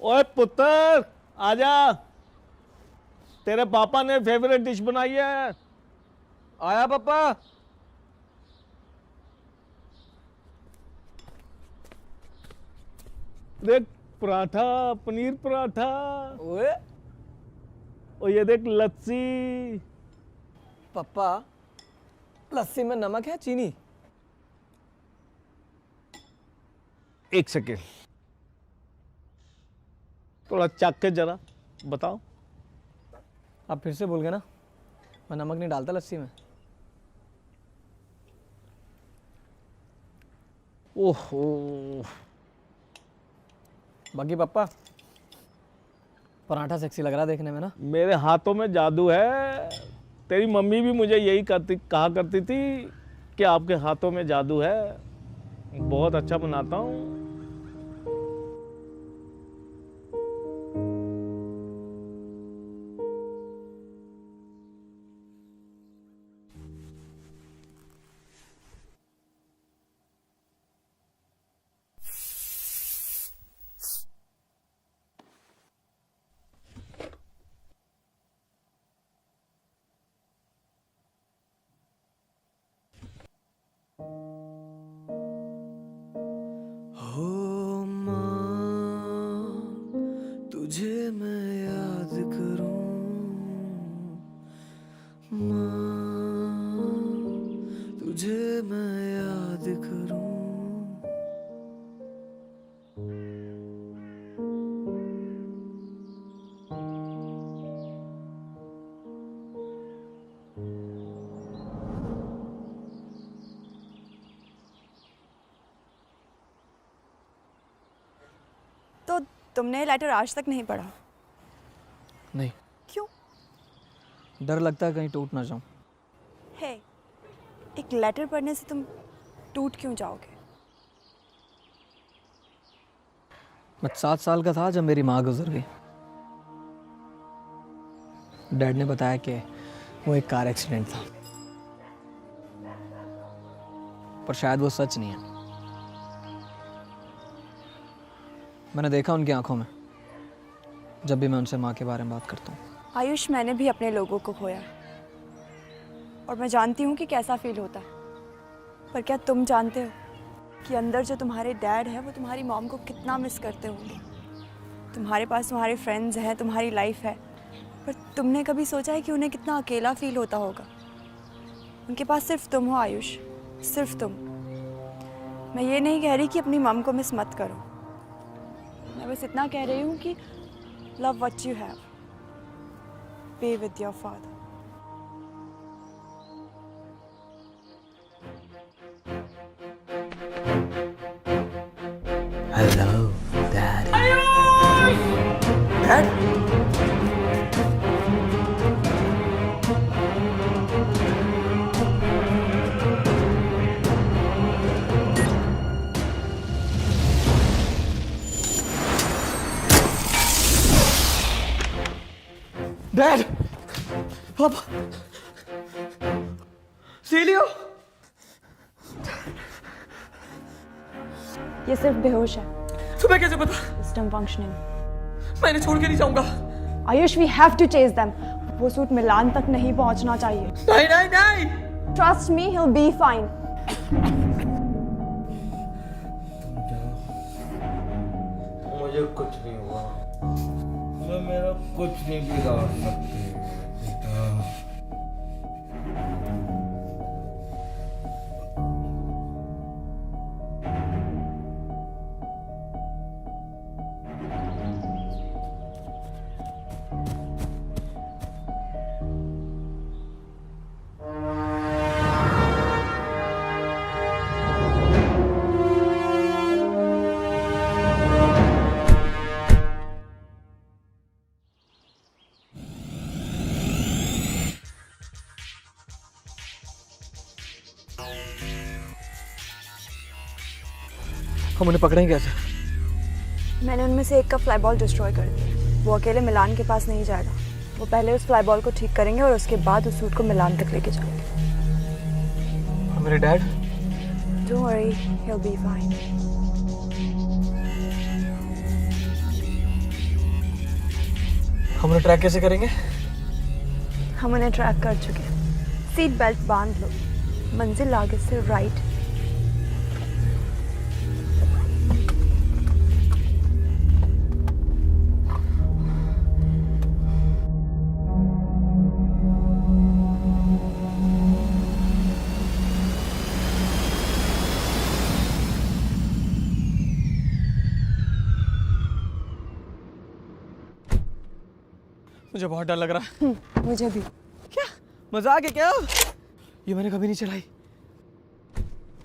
ओए पुत्र, आजा, तेरे पापा ने फेवरेट डिश बनाई है। आया पापा। देख पराठा, पनीर पराठा। ओए, और ये देख लस्सी। पापा, लस्सी में नमक है चीनी? एक सेकेंड, थोड़ा चख के जरा बताओ। आप फिर से बोल गए ना, मैं नमक नहीं डालता लस्सी में। ओहो। बाकी पापा, पराठा सेक्सी लग रहा देखने में ना। मेरे हाथों में जादू है। तेरी मम्मी भी मुझे यही कहा करती थी कि आपके हाथों में जादू है। बहुत अच्छा बनाता हूँ। तुमने लेटर आज तक नहीं पढ़ा? नहीं। क्यों? डर लगता है कहीं टूट ना जाऊं। है, एक लेटर पढ़ने से तुम टूट क्यों जाओगे? मैं 7 साल का था जब मेरी माँ गुजर गई। डैड ने बताया कि वो एक कार एक्सीडेंट था, पर शायद वो सच नहीं है। मैंने देखा उनकी आंखों में जब भी मैं उनसे माँ के बारे में बात करता हूँ। आयुष, मैंने भी अपने लोगों को खोया और मैं जानती हूँ कि कैसा फील होता है, पर क्या तुम जानते हो कि अंदर जो तुम्हारे डैड है वो तुम्हारी मॉम को कितना मिस करते होंगे? तुम्हारे पास तुम्हारे फ्रेंड्स हैं, तुम्हारी लाइफ है, पर तुमने कभी सोचा है कि उन्हें कितना अकेला फील होता होगा? उनके पास सिर्फ तुम हो आयुष, सिर्फ तुम। मैं ये नहीं कह रही कि अपनी मॉम को मिस मत करो, मैं बस इतना कह रही हूँ कि love what you have, be with your father. Hello daddy. Dad? Dad, पापा, सीलियो। ये सिर्फ बेहोश है। तुम्हें कैसे पता? System functioning. मैं इन्हें छोड़ के नहीं जाऊंगा। Ayush, we have to chase them. वो सूट मिलान तक नहीं पहुंचना चाहिए। नहीं नहीं नहीं। Trust me, he will be fine. मुझे कुछ नहीं हुआ, मैं मेरा कुछ नहीं बिगाड़ सकती बेटा। हम उन्हें पकड़ेंगे कैसे? मैंने उनमें से एक का फ्लाई बॉल डिस्ट्रॉय कर दिया। वो अकेले मिलान के पास नहीं जाएगा। वो पहले उस फ्लाई बॉल को ठीक करेंगे और उसके बाद उस सूट को मिलान तक लेके जाएंगे। और मेरे dad? Don't worry, he will be fine. हम उन्हें ट्रैक कैसे करेंगे? हम उन्हें ट्रैक कर चुके हैं। सीट बेल्ट बांध लो, मंजिल आगे से राइट। मुझे बहुत डर लग रहा है। मुझे भी। क्या मजाक है क्या? ये मैंने कभी नहीं चलाई।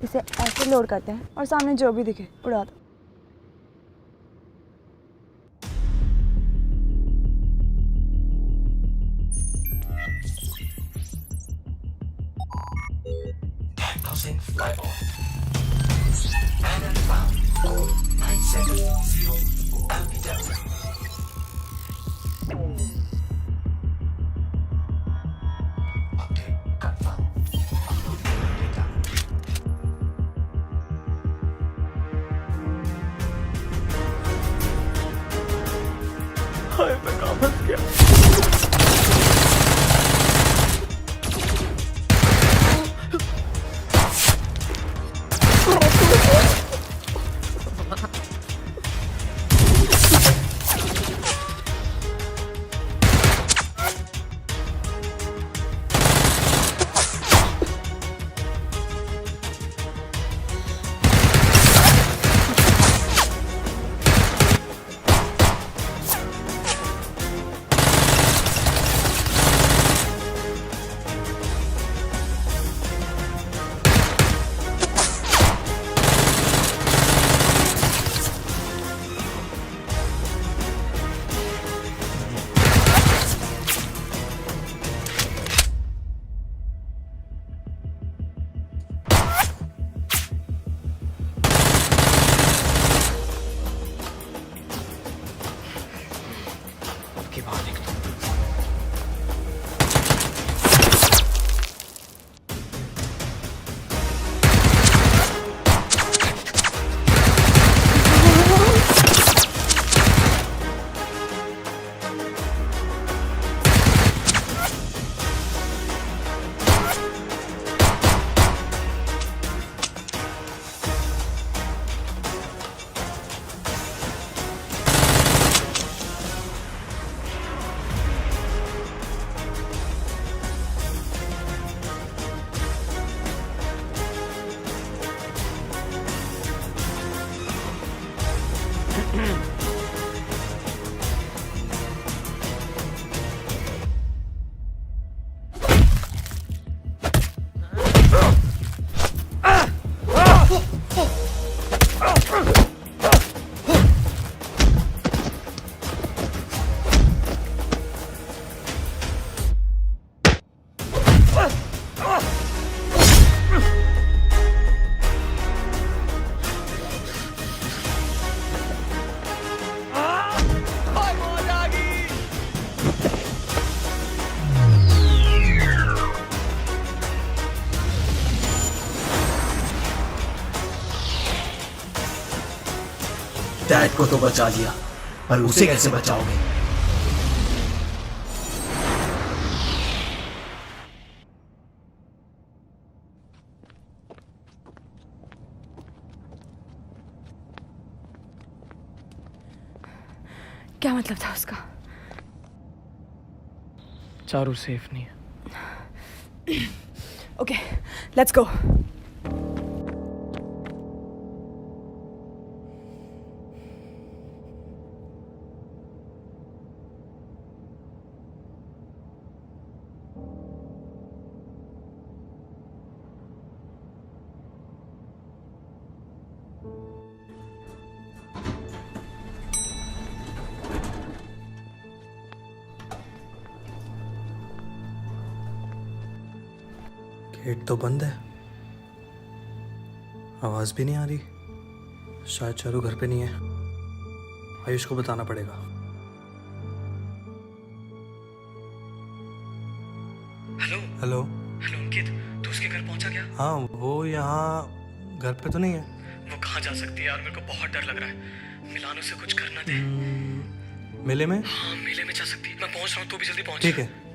इसे ऐसे लोड करते हैं और सामने जो भी दिखे उड़ा दो। Diagnosing flyball. Manually found. Code 970 LPW. हाय, मैं कहाँ फंस गया? डैड को तो बचा लिया, पर उसे कैसे बचाओगे? क्या मतलब था उसका? चारू सेफ नहीं है। Okay, let's go. गेट तो बंद है, आवाज भी नहीं आ रही। शायद चारू घर पे नहीं है। आयुष को बताना पड़ेगा। Hello hello. हेलो अंकित, तू उसके घर पहुंचा क्या? हाँ, वो यहाँ घर पे तो नहीं है। वो कहाँ जा सकती है यार, मेरे को बहुत डर लग रहा है। मिलानो से कुछ करना दे। मेले में? हाँ, मेले में जा सकती है। मैं पहुंच रहा हूँ, तू भी जल्दी पहुंच। ठीक है।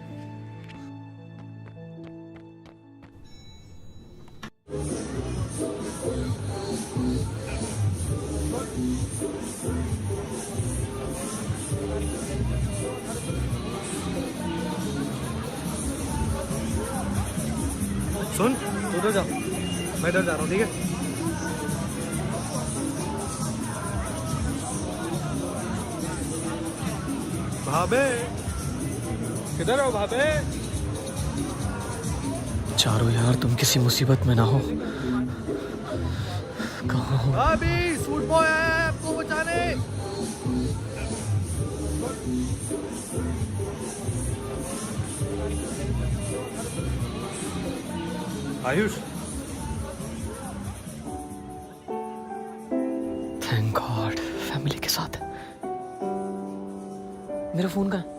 सुन, तू उधर जा, मैं इधर जा रहा हूँ, ठीक है? भाभे, किधर हो भाभे? चारू यार, तुम किसी मुसीबत में ना हो। कहाँ हो? भाभी, सूट बॉय आया है आपको बचाने। आयुष, थैंक गॉड फैमिली के साथ है। मेरा फोन कहाँ है?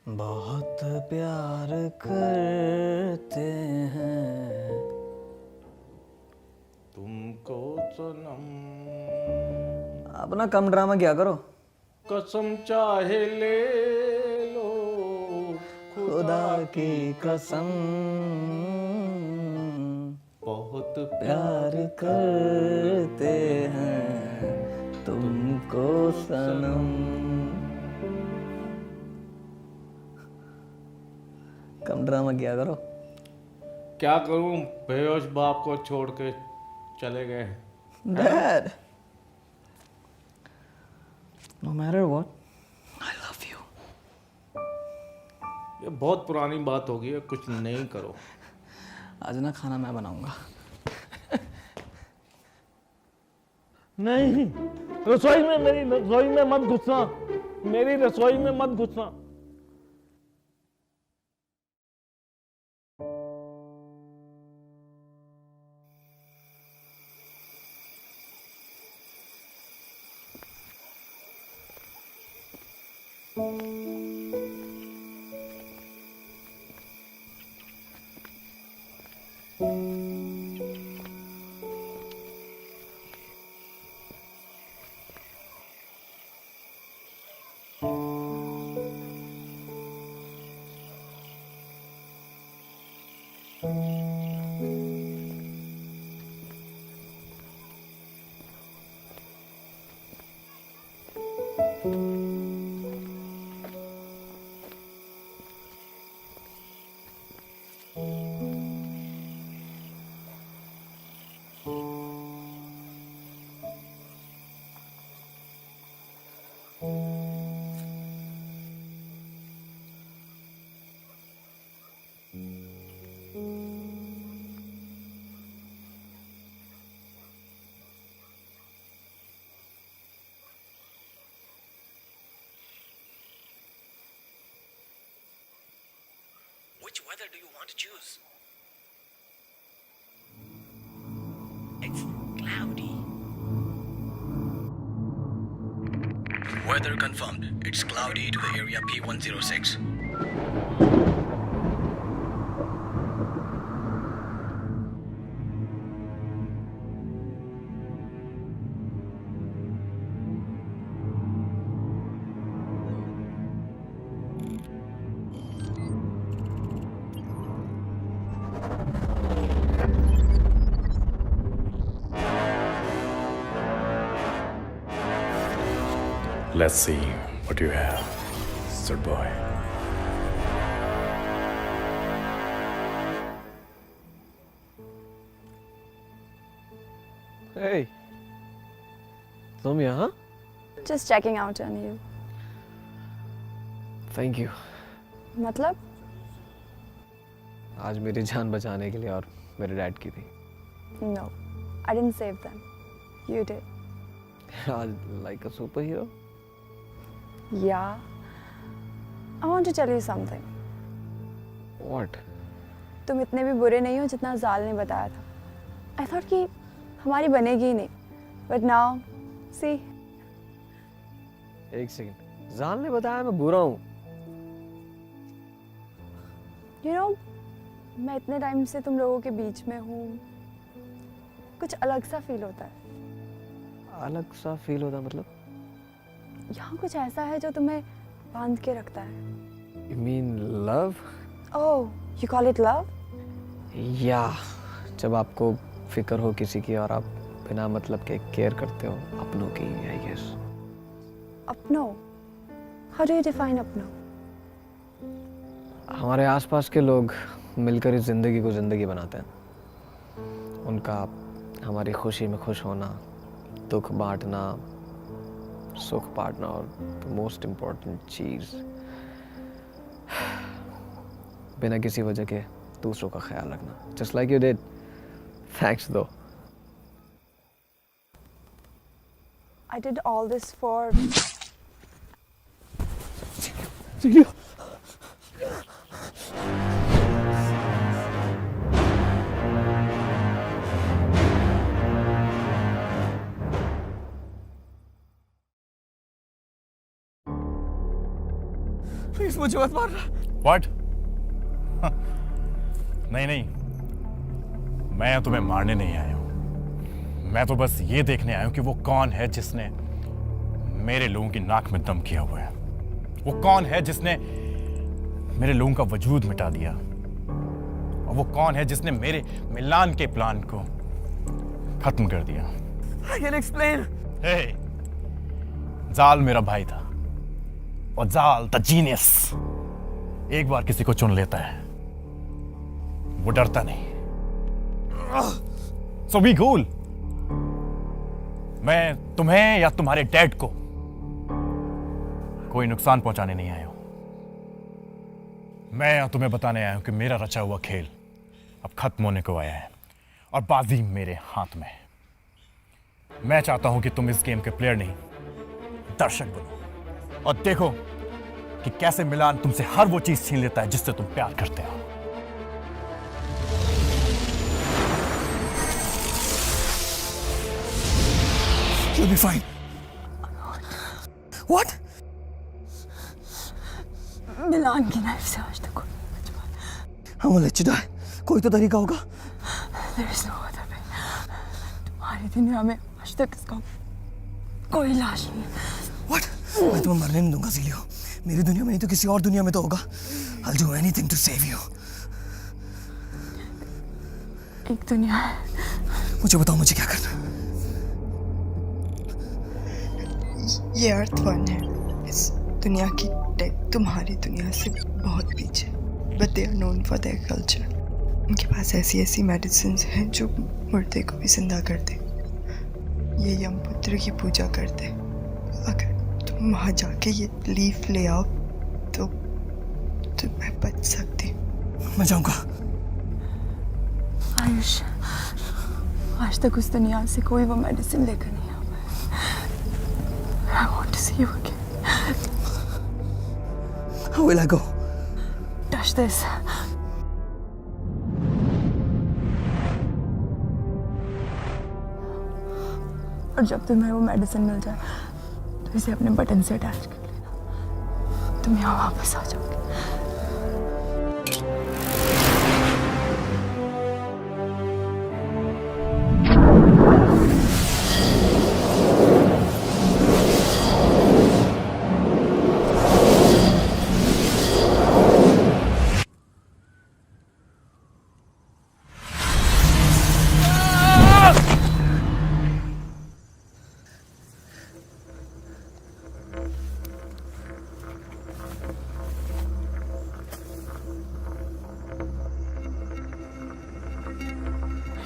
बहुत प्यार करते हैं तुमको सनम। अपना कम ड्रामा क्या करो। कसम चाहे ले लो खुदा की कसम, बहुत प्यार करते हैं तुमको सनम। कम ड्रामा किया करो। क्या करूं, बेहोश बाप को छोड़ के चले गए। Dad, no matter what, I love you. ये बहुत पुरानी बात होगी, कुछ नहीं करो। आज ना खाना मैं बनाऊंगा। नहीं, रसोई में, मेरी रसोई में मत घुसना, मेरी रसोई में मत घुसना। Which weather do you want to choose? It's cloudy. Weather confirmed. It's cloudy to the area P106. Let's see what you have, sir boy. Hey, तुम यहाँ? Just checking out on you. Thank you. मतलब? आज मेरी जान बचाने के लिए और मेरे डैड की थी। No, I didn't save them. You did. Like a superhero? Yeah. I want to tell you something. What? तुम इतने भी बुरे नहीं हो जितना जाल ने बताया था। I thought कि हमारी बनेगी ही नहीं. But now, see. एक सेकंड, जाल ने बताया मैं बुरा हूँ। You know, मैं इतने टाइम से तुम लोगों के बीच में हूँ। कुछ अलग सा फील होता है। अलग सा फील होता मतलब? यहाँ कुछ ऐसा है जो तुम्हें बांध के रखता है। You mean love? Oh, you call it love? Yeah, जब आपको फिक्र हो किसी की और आप बिना मतलब के केयर करते हो अपनों की, I guess. अपनों? How do you define अपनों? हमारे आसपास के लोग मिलकर इस जिंदगी को जिंदगी बनाते हैं। उनका हमारी खुशी में खुश होना, दुख बांटना, सुख बांटना और मोस्ट इम्पोर्टेंट चीज बिना किसी वजह के दूसरों का ख्याल रखना। Just like you did. Thanks though. I did all this for. Please मुझे मत मारना। What? नहीं नहीं, मैं तुम्हें मारने नहीं आया हूं। मैं तो बस ये देखने आया हूं कि वो कौन है जिसने मेरे लोगों की नाक में दम किया हुआ है। वो कौन है जिसने मेरे लोगों का वजूद मिटा दिया, और वो कौन है जिसने मेरे मिलान के प्लान को खत्म कर दिया। I can explain. Hey, जाल मेरा भाई था, और जाल द जीनियस एक बार किसी को चुन लेता है, वो डरता नहीं। So be cool. मैं तुम्हें या तुम्हारे डैड को कोई नुकसान पहुंचाने नहीं आया हूं। मैं यहाँ तुम्हें बताने आया हूं कि मेरा रचा हुआ खेल अब खत्म होने को आया है और बाजी मेरे हाथ में है। मैं चाहता हूं कि तुम इस गेम के प्लेयर नहीं, दर्शक बनो और देखो कि कैसे मिलान तुमसे हर वो चीज छीन लेता है जिससे तुम प्यार करते हो। You'll be fine. What? मिलान की नाइफ से आज तक I won't let you die. कोई तो तरीका होगा। There is no other way. तुम्हारी दुनिया में आज तक इसका कोई लाश नहीं है। What? मैं तुम्हें मरने नहीं दूंगा ज़ीलियो। मेरी दुनिया में नहीं तो किसी और दुनिया में तो होगा। I'll do anything to save you. एक दुनिया है। मुझे बताओ मुझे क्या करना है। ये अर्थ वन है। इस दुनिया की टेक तुम्हारी दुनिया से बहुत पीछे, but they are known for their culture. उनके पास ऐसी ऐसी मेडिसिन्स हैं जो मुर्दे को भी जिंदा कर दे। ये यमपुत्र की पूजा करते। अगर तुम वहाँ जाके ये लीफ ले आओ तो मैं बच सकती हूँ। मैं जाऊंगा। आयुष, आज तक उस दुनिया से कोई वो मेडिसिन लेकर नहीं आ पाया। I want to see you again. How will I go? Touch this. और जब तुम्हें वो मेडिसिन मिल जाए तो इसे अपने बटन से अटैच कर लेना। तुम यहाँ वापस आ जाओगे।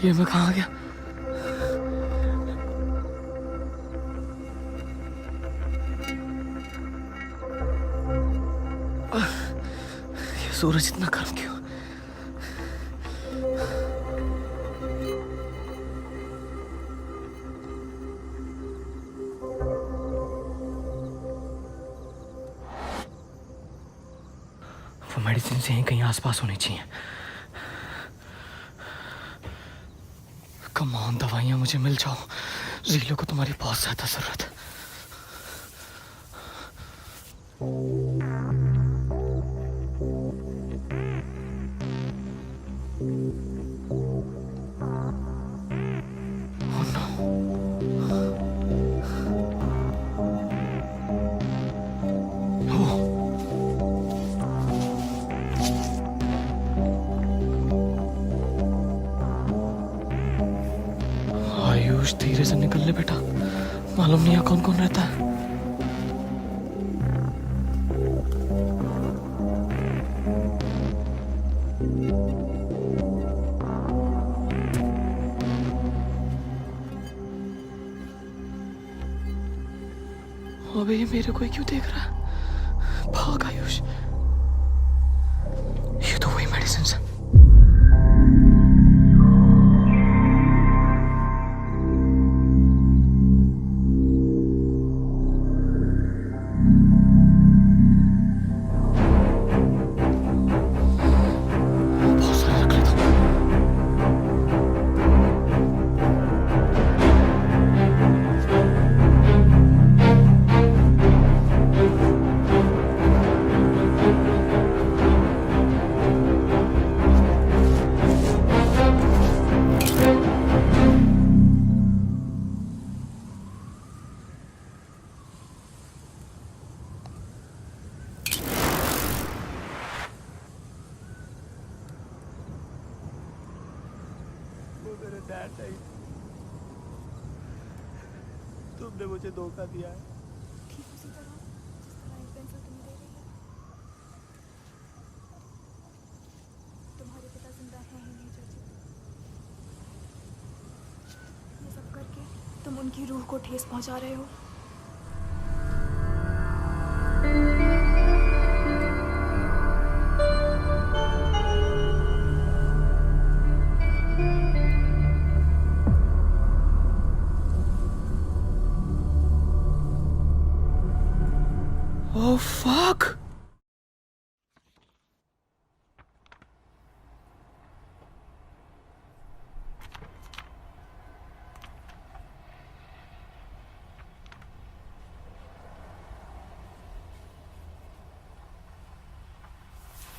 ये मैं कहाँ आ गया? ये सूरज इतना गर्म क्यों? वो मेडिसिन से यहीं कहीं आसपास होनी चाहिए। कमान, दवाइयाँ मुझे मिल जाओ। रीलो को तुम्हारी बहुत ज्यादा जरूरत है। आयुष, धीरे से निकल ले बेटा, मालूम नहीं है कौन कौन रहता है। अबे ये मेरे को ही क्यों देख रहा है? भाग आयुष, ये तो वही मेडिसिन है। तुमने मुझे धोखा दिया है। ठीक उसी तरह जिस तरह एक पेंसिल तुम्हें दे रही है। तुम्हारे पिता जिंदा हैं ही नहीं चाची। ये सब करके तुम उनकी रूह को ठेस पहुंचा रहे हो। Oh fuck!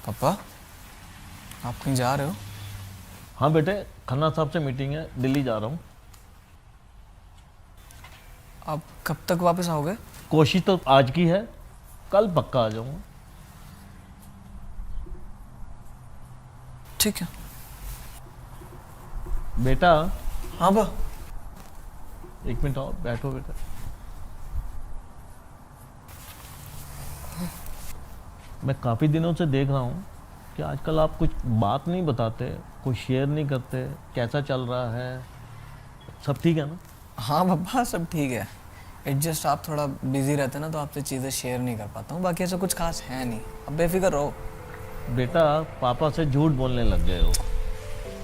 पापा, आप कहीं जा रहे हो? हाँ बेटे, खन्ना साहब से मीटिंग है, दिल्ली जा रहा हूँ। आप कब तक वापस आओगे? कोशिश तो आज की है, कल पक्का आ जाऊंगा। ठीक है बेटा। हाँ बा। एक मिनट आओ, बैठो बेटा। मैं काफ़ी दिनों से देख रहा हूँ कि आजकल आप कुछ बात नहीं बताते, कुछ शेयर नहीं करते। कैसा चल रहा है? सब ठीक है ना? हाँ पापा, सब ठीक है। एडजस्ट आप थोड़ा बिजी रहते ना तो आपसे चीज़ें शेयर नहीं कर पाता हूँ, बाकी ऐसा कुछ खास है नहीं, अब बेफिक्र रहो। बेटा पापा से झूठ बोलने लग गए हो।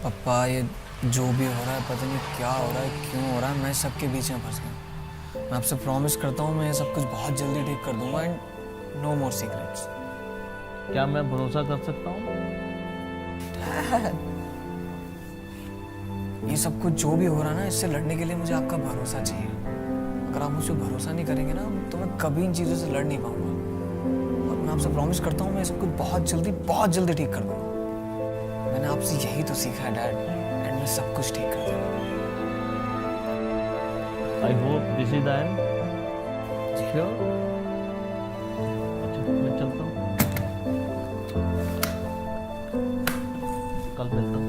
पापा ये जो भी हो रहा है पता नहीं क्या हो रहा है, क्यों हो रहा है, मैं सबके बीच में फंस गया। मैं आपसे प्रॉमिस करता हूँ मैं ये सब कुछ बहुत जल्दी ठीक कर दूंगा एंड नो मोर सीक्रेट्स। क्या मैं भरोसा कर सकता हूँ? ये सब कुछ जो भी हो रहा है ना, इससे लड़ने के लिए मुझे आपका भरोसा चाहिए। अगर आप मुझे भरोसा नहीं करेंगे ना तो मैं कभी इन चीज़ों से लड़ नहीं पाऊंगा। और मैं आपसे प्रॉमिस करता हूँ मैं सब कुछ बहुत जल्दी ठीक कर दूंगा। मैंने आपसे यही तो सीखा है डैड, एंड मैं सब कुछ ठीक कर दूंगा। I hope this is the end. Sure. अच्छा मैं चलता हूँ, कल मिलता हूँ।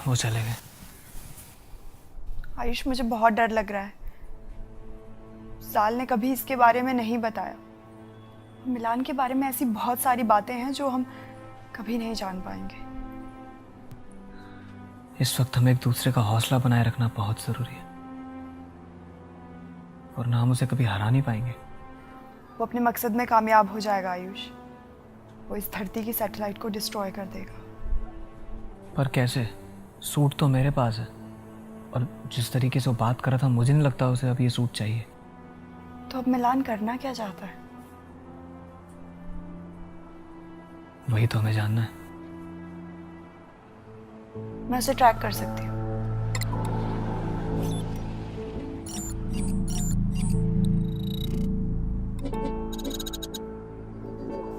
वो चले गए। आयुष मुझे बहुत डर लग रहा है। साल ने कभी इसके बारे में नहीं बताया। मिलान के बारे में ऐसी बहुत सारी बातें हैं जो हम कभी नहीं जान पाएंगे। इस वक्त हमें एक दूसरे का हौसला बनाए रखना बहुत जरूरी है, और ना हम उसे कभी हरा नहीं पाएंगे। वो अपने मकसद में कामयाब हो जाएगा आयुष। वो इस धरती की सैटेलाइट को डिस्ट्रॉय कर देगा। पर कैसे? सूट तो मेरे पास है, और जिस तरीके से वो बात कर रहा था मुझे नहीं लगता उसे अब ये सूट चाहिए। तो अब मिलान करना क्या चाहता है? वही तो हमें जानना है। मैं उसे ट्रैक कर सकती हूँ।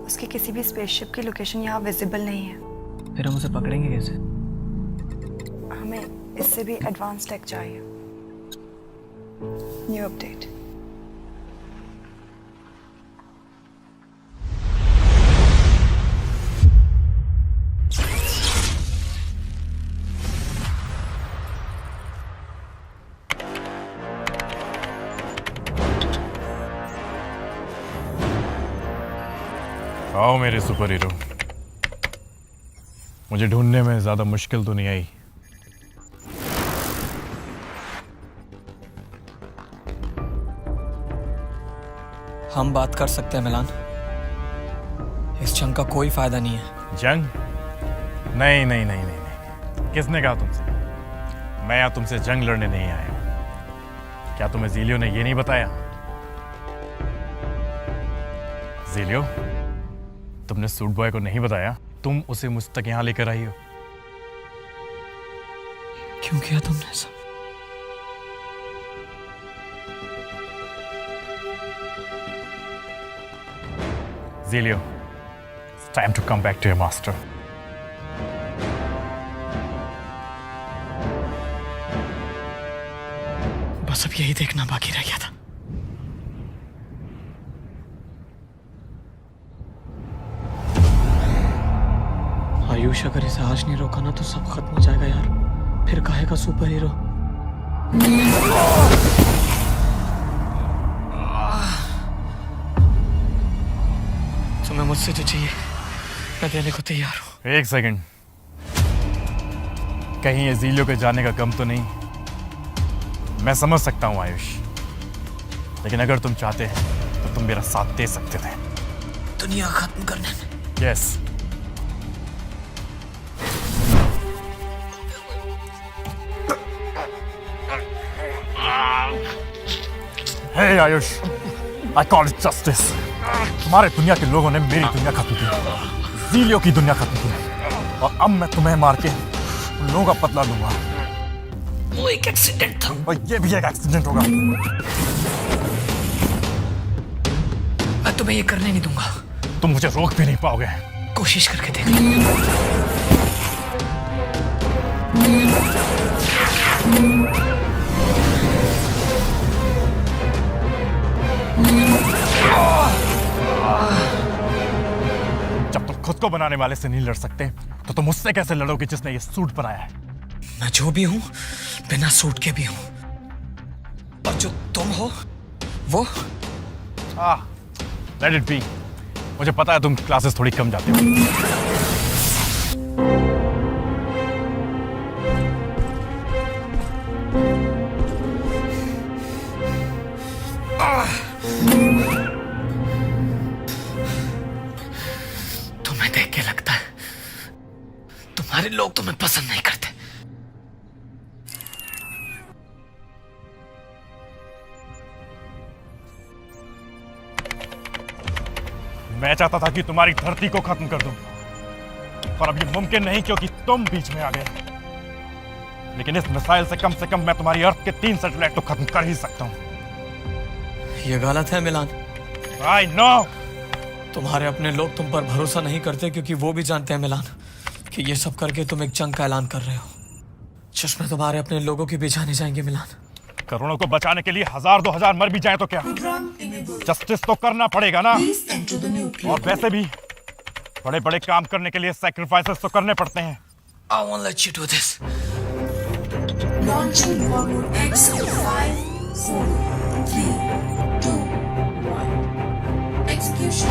उसकी किसी भी स्पेसशिप की लोकेशन यहाँ विजिबल नहीं है। फिर हम उसे पकड़ेंगे कैसे? हमें इससे भी एडवांस टेक चाहिए। New update. आओ मेरे सुपर हीरो, मुझे ढूंढने में ज्यादा मुश्किल तो नहीं आई। हम बात कर सकते हैं मिलान, इस जंग का कोई फायदा नहीं है। जंग? नहीं नहीं नहीं नहीं नहीं, किसने कहा तुमसे? मैं यहाँ तुमसे जंग लड़ने नहीं आया हूं। क्या तुम्हें ज़ीलियो ने ये नहीं बताया? ज़ीलियो, तुमने सूट बॉय को नहीं बताया तुम उसे मुझ तक यहाँ लेकर आई हो? क्यों किया तुमने ऐसा? Zelio, it's time to come back to your master. बस अब यही देखना बाकी रह गया था। आयुष अगर इसे आज नहीं रोका ना तो सब खत्म हो जाएगा यार। फिर काहे का सुपर हीरो? तुम्हें मुझसे जो चाहिए मैं देने को तैयार हूँ। एक सेकंड, कहीं ये ज़ीलियो के जाने का गम तो नहीं? मैं समझ सकता हूँ आयुष, लेकिन अगर तुम चाहते हैं तो तुम मेरा साथ दे सकते थे दुनिया खत्म करने में। Yes. Hey Ayush, I call it justice. तुम्हारे दुनिया के लोगों ने मेरी दुनिया खत्म की, ज़ीलियो की दुनिया खत्म की, और अब मैं तुम्हें मार के उन लोगों का बदला लूंगा। वो एक एक्सीडेंट था, और ये भी एक एक्सीडेंट होगा। मैं तुम्हें ये करने नहीं दूंगा। तुम मुझे रोक भी नहीं पाओगे। कोशिश करके देख लो। जब तुम खुद को बनाने वाले से नहीं लड़ सकते तो तुम उससे कैसे लड़ोगे जिसने ये सूट बनाया है? मैं जो भी हूं बिना सूट के भी हूं, और जो तुम हो वो लेट इट बी। मुझे पता है तुम क्लासेस थोड़ी कम जाते हो। तुम्हें देख के लगता है तुम्हारे लोग तुम्हें पसंद नहीं करते। मैं चाहता था कि तुम्हारी धरती को खत्म कर दूं, पर अब ये मुमकिन नहीं क्योंकि तुम बीच में आ गए। लेकिन इस मिसाइल से कम मैं तुम्हारी अर्थ के 3 सैटेलाइट तो खत्म कर ही सकता हूं। ये गलत है मिलान। I know। तुम्हारे अपने लोग तुम पर भरोसा नहीं करते क्योंकि वो भी जानते हैं मिलान कि ये सब करके तुम एक जंग का ऐलान कर रहे हो। चश्मे तुम्हारे अपने लोगों की भी जाने जाएंगे मिलान। करोड़ों को बचाने के लिए 1000-2000 मर भी जाए तो क्या, जस्टिस तो करना पड़ेगा ना। और वैसे भी बड़े बड़े काम करने के लिए सैक्रिफाइसेस तो करने पड़ते हैं। I won't let you do this. Launching forward X 5, 4, 3, 2, 1. Execution.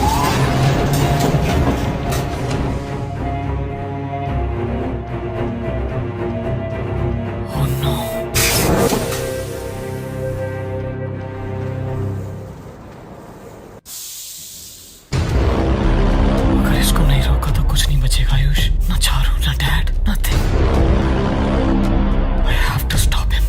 Oh no. अगर इसको नहीं रोका तो कुछ नहीं बचेगा आयुष। ना चारू, ना dad, nothing. I have to stop him.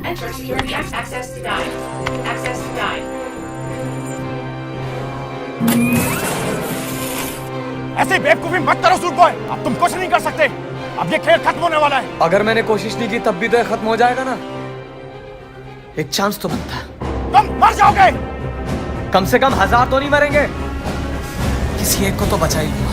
Enter security access denied. Access denied. ऐसे बेवकूफी मत करो सूट बॉय, अब तुम कुछ नहीं कर सकते। अब ये खेल खत्म होने वाला है। अगर मैंने कोशिश नहीं की तब भी तो ये खत्म हो जाएगा ना। एक चांस तो बनता है। तुम मर जाओगे। कम से कम 1000 तो नहीं मरेंगे, किसी एक को तो बचा ही लो।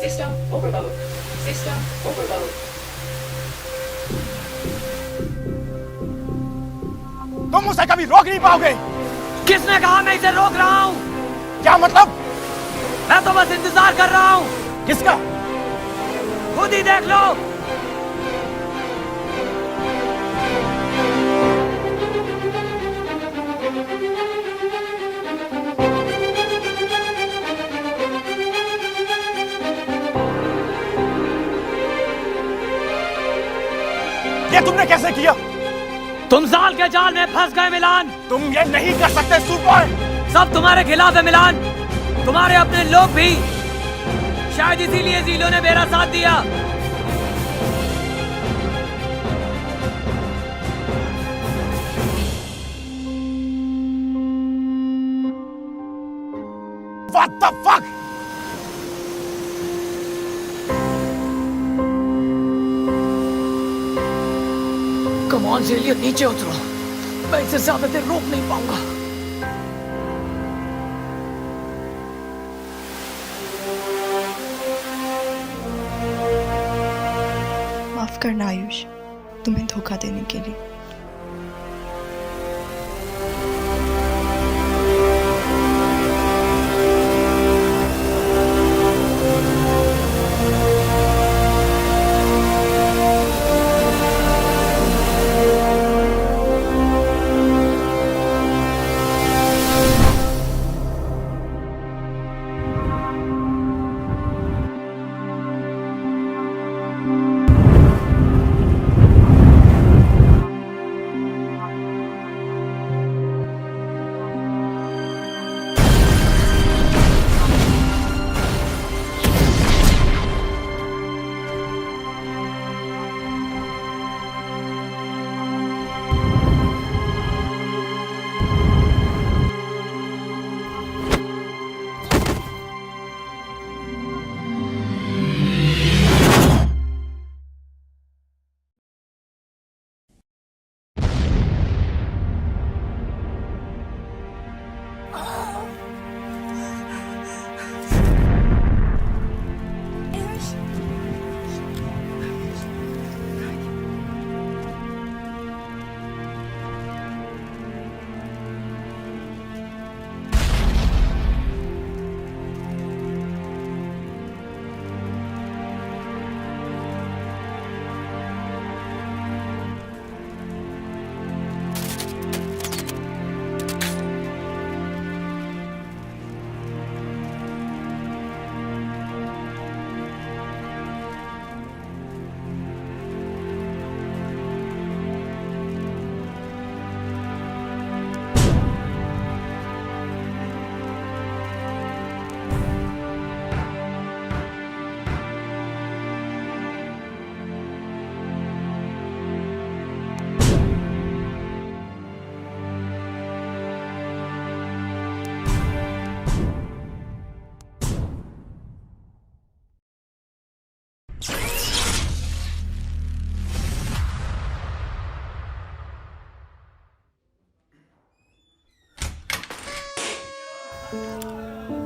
System overload. System overload. तुम उसे कभी रोक नहीं पाओगे। किसने कहा मैं इसे रोक रहा हूं? क्या मतलब? मैं तो बस इंतजार कर रहा हूं। किसका? खुद ही देख लो। ये तुमने कैसे किया? तुम जाल के जाल में फंस गए मिलान। तुम ये नहीं कर सकते सूट बॉय। सब तुम्हारे खिलाफ है मिलान, तुम्हारे अपने लोग भी। शायद इसीलिए जीलो ने मेरा साथ दिया। What the fuck? कमान जेलियन नीचे उतरो, मैं इसे ज्यादा देर रोक नहीं पाऊंगा। माफ करना आयुष, तुम्हें धोखा देने के लिए।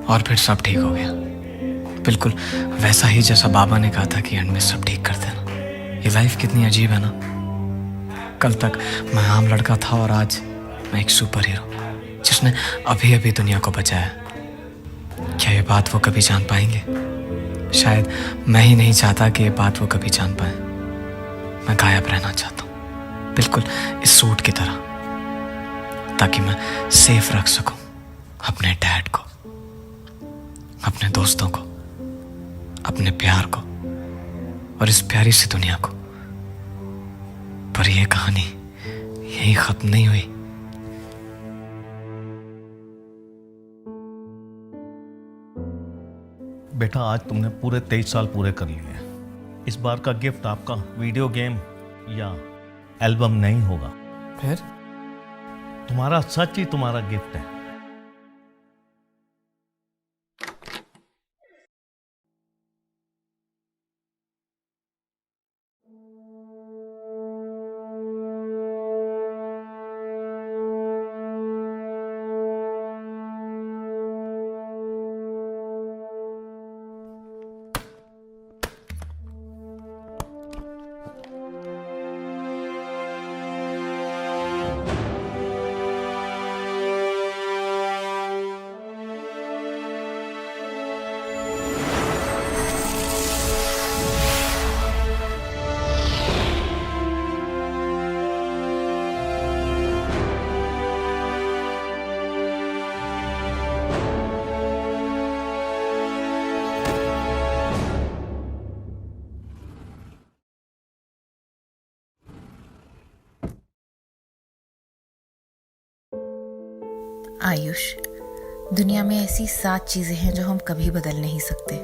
और फिर सब ठीक हो गया, बिल्कुल वैसा ही जैसा बाबा ने कहा था कि एंड में सब ठीक कर देना। ये लाइफ कितनी अजीब है ना। कल तक मैं आम लड़का था और आज मैं एक सुपर हीरो जिसने अभी अभी दुनिया को बचाया। क्या ये बात वो कभी जान पाएंगे? शायद मैं ही नहीं चाहता कि ये बात वो कभी जान पाए। मैं गायब रहना चाहता हूँ, बिल्कुल इस सूट की तरह, ताकि मैं सेफ रख सकूं अपने डैड को, अपने दोस्तों को, अपने प्यार को और इस प्यारी सी दुनिया को। पर यह कहानी यही खत्म नहीं हुई। बेटा, आज तुमने पूरे 23 साल पूरे कर लिए। इस बार का गिफ्ट आपका वीडियो गेम या एल्बम नहीं होगा। फिर तुम्हारा सच ही तुम्हारा गिफ्ट है। आयुष, दुनिया में ऐसी 7 चीजें हैं जो हम कभी बदल नहीं सकते।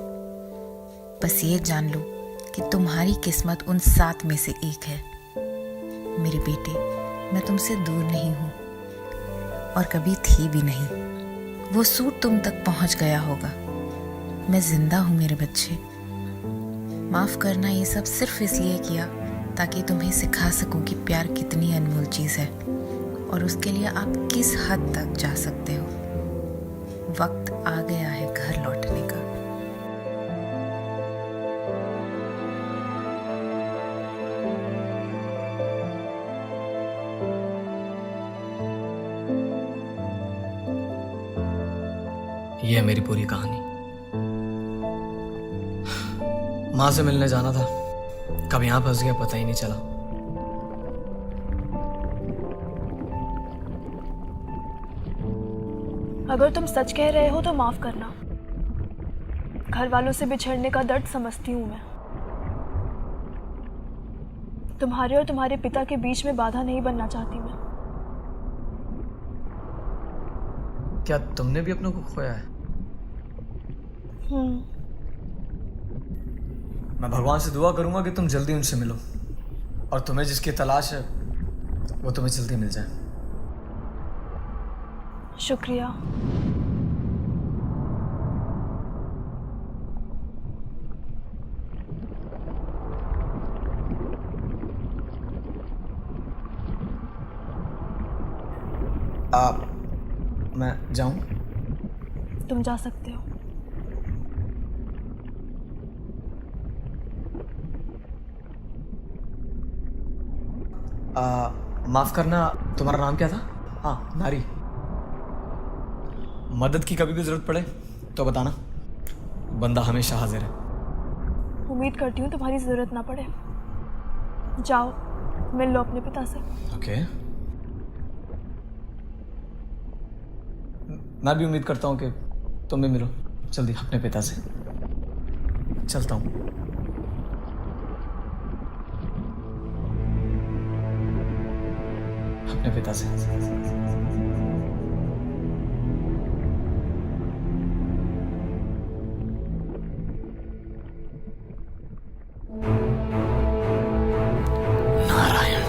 बस ये जान लो कि तुम्हारी किस्मत उन 7 में से एक है। मेरे बेटे, मैं तुमसे दूर नहीं हूँ और कभी थी भी नहीं। वो सूट तुम तक पहुँच गया होगा। मैं जिंदा हूँ मेरे बच्चे। माफ करना, ये सब सिर्फ इसलिए किया ताकि तुम्हें सिखा सकूं कि प्यार कितनी अनमोल चीज है और उसके लिए आप किस हद तक जा सकते हो। वक्त आ गया है घर लौटने का। ये है मेरी पूरी कहानी। माँ से मिलने जाना था, कब यहाँ फंस गया पता ही नहीं चला। अगर तुम सच कह रहे हो तो माफ करना। घर वालों से बिछड़ने का दर्द समझती हूँ मैं। तुम्हारे और तुम्हारे पिता के बीच में बाधा नहीं बनना चाहती मैं। क्या तुमने भी अपनों को खोया है? मैं भगवान से दुआ करूंगा कि तुम जल्दी उनसे मिलो और तुम्हें जिसकी तलाश है वो तुम्हें जल्दी मिल जाए। शुक्रिया। मैं जाऊं? तुम जा सकते हो। माफ करना, तुम्हारा नाम क्या था? हाँ, नारी। मदद की कभी भी जरूरत पड़े तो बताना, बंदा हमेशा हाजिर है। उम्मीद करती हूँ तुम्हारी जरूरत ना पड़े। जाओ, मिल लो अपने पिता से। ओके। मैं भी उम्मीद करता हूँ कि तुम भी मिलो जल्दी अपने पिता से। चलता हूँ। अपने पिता से। नारायण,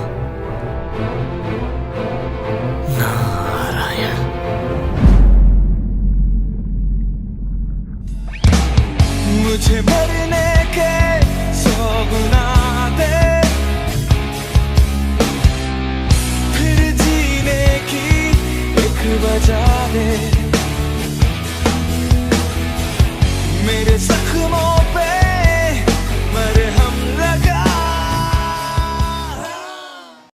नारायण। मुझे मरने के 100 गुना दे, फिर जीने की एक वजह दे। मेरे साथ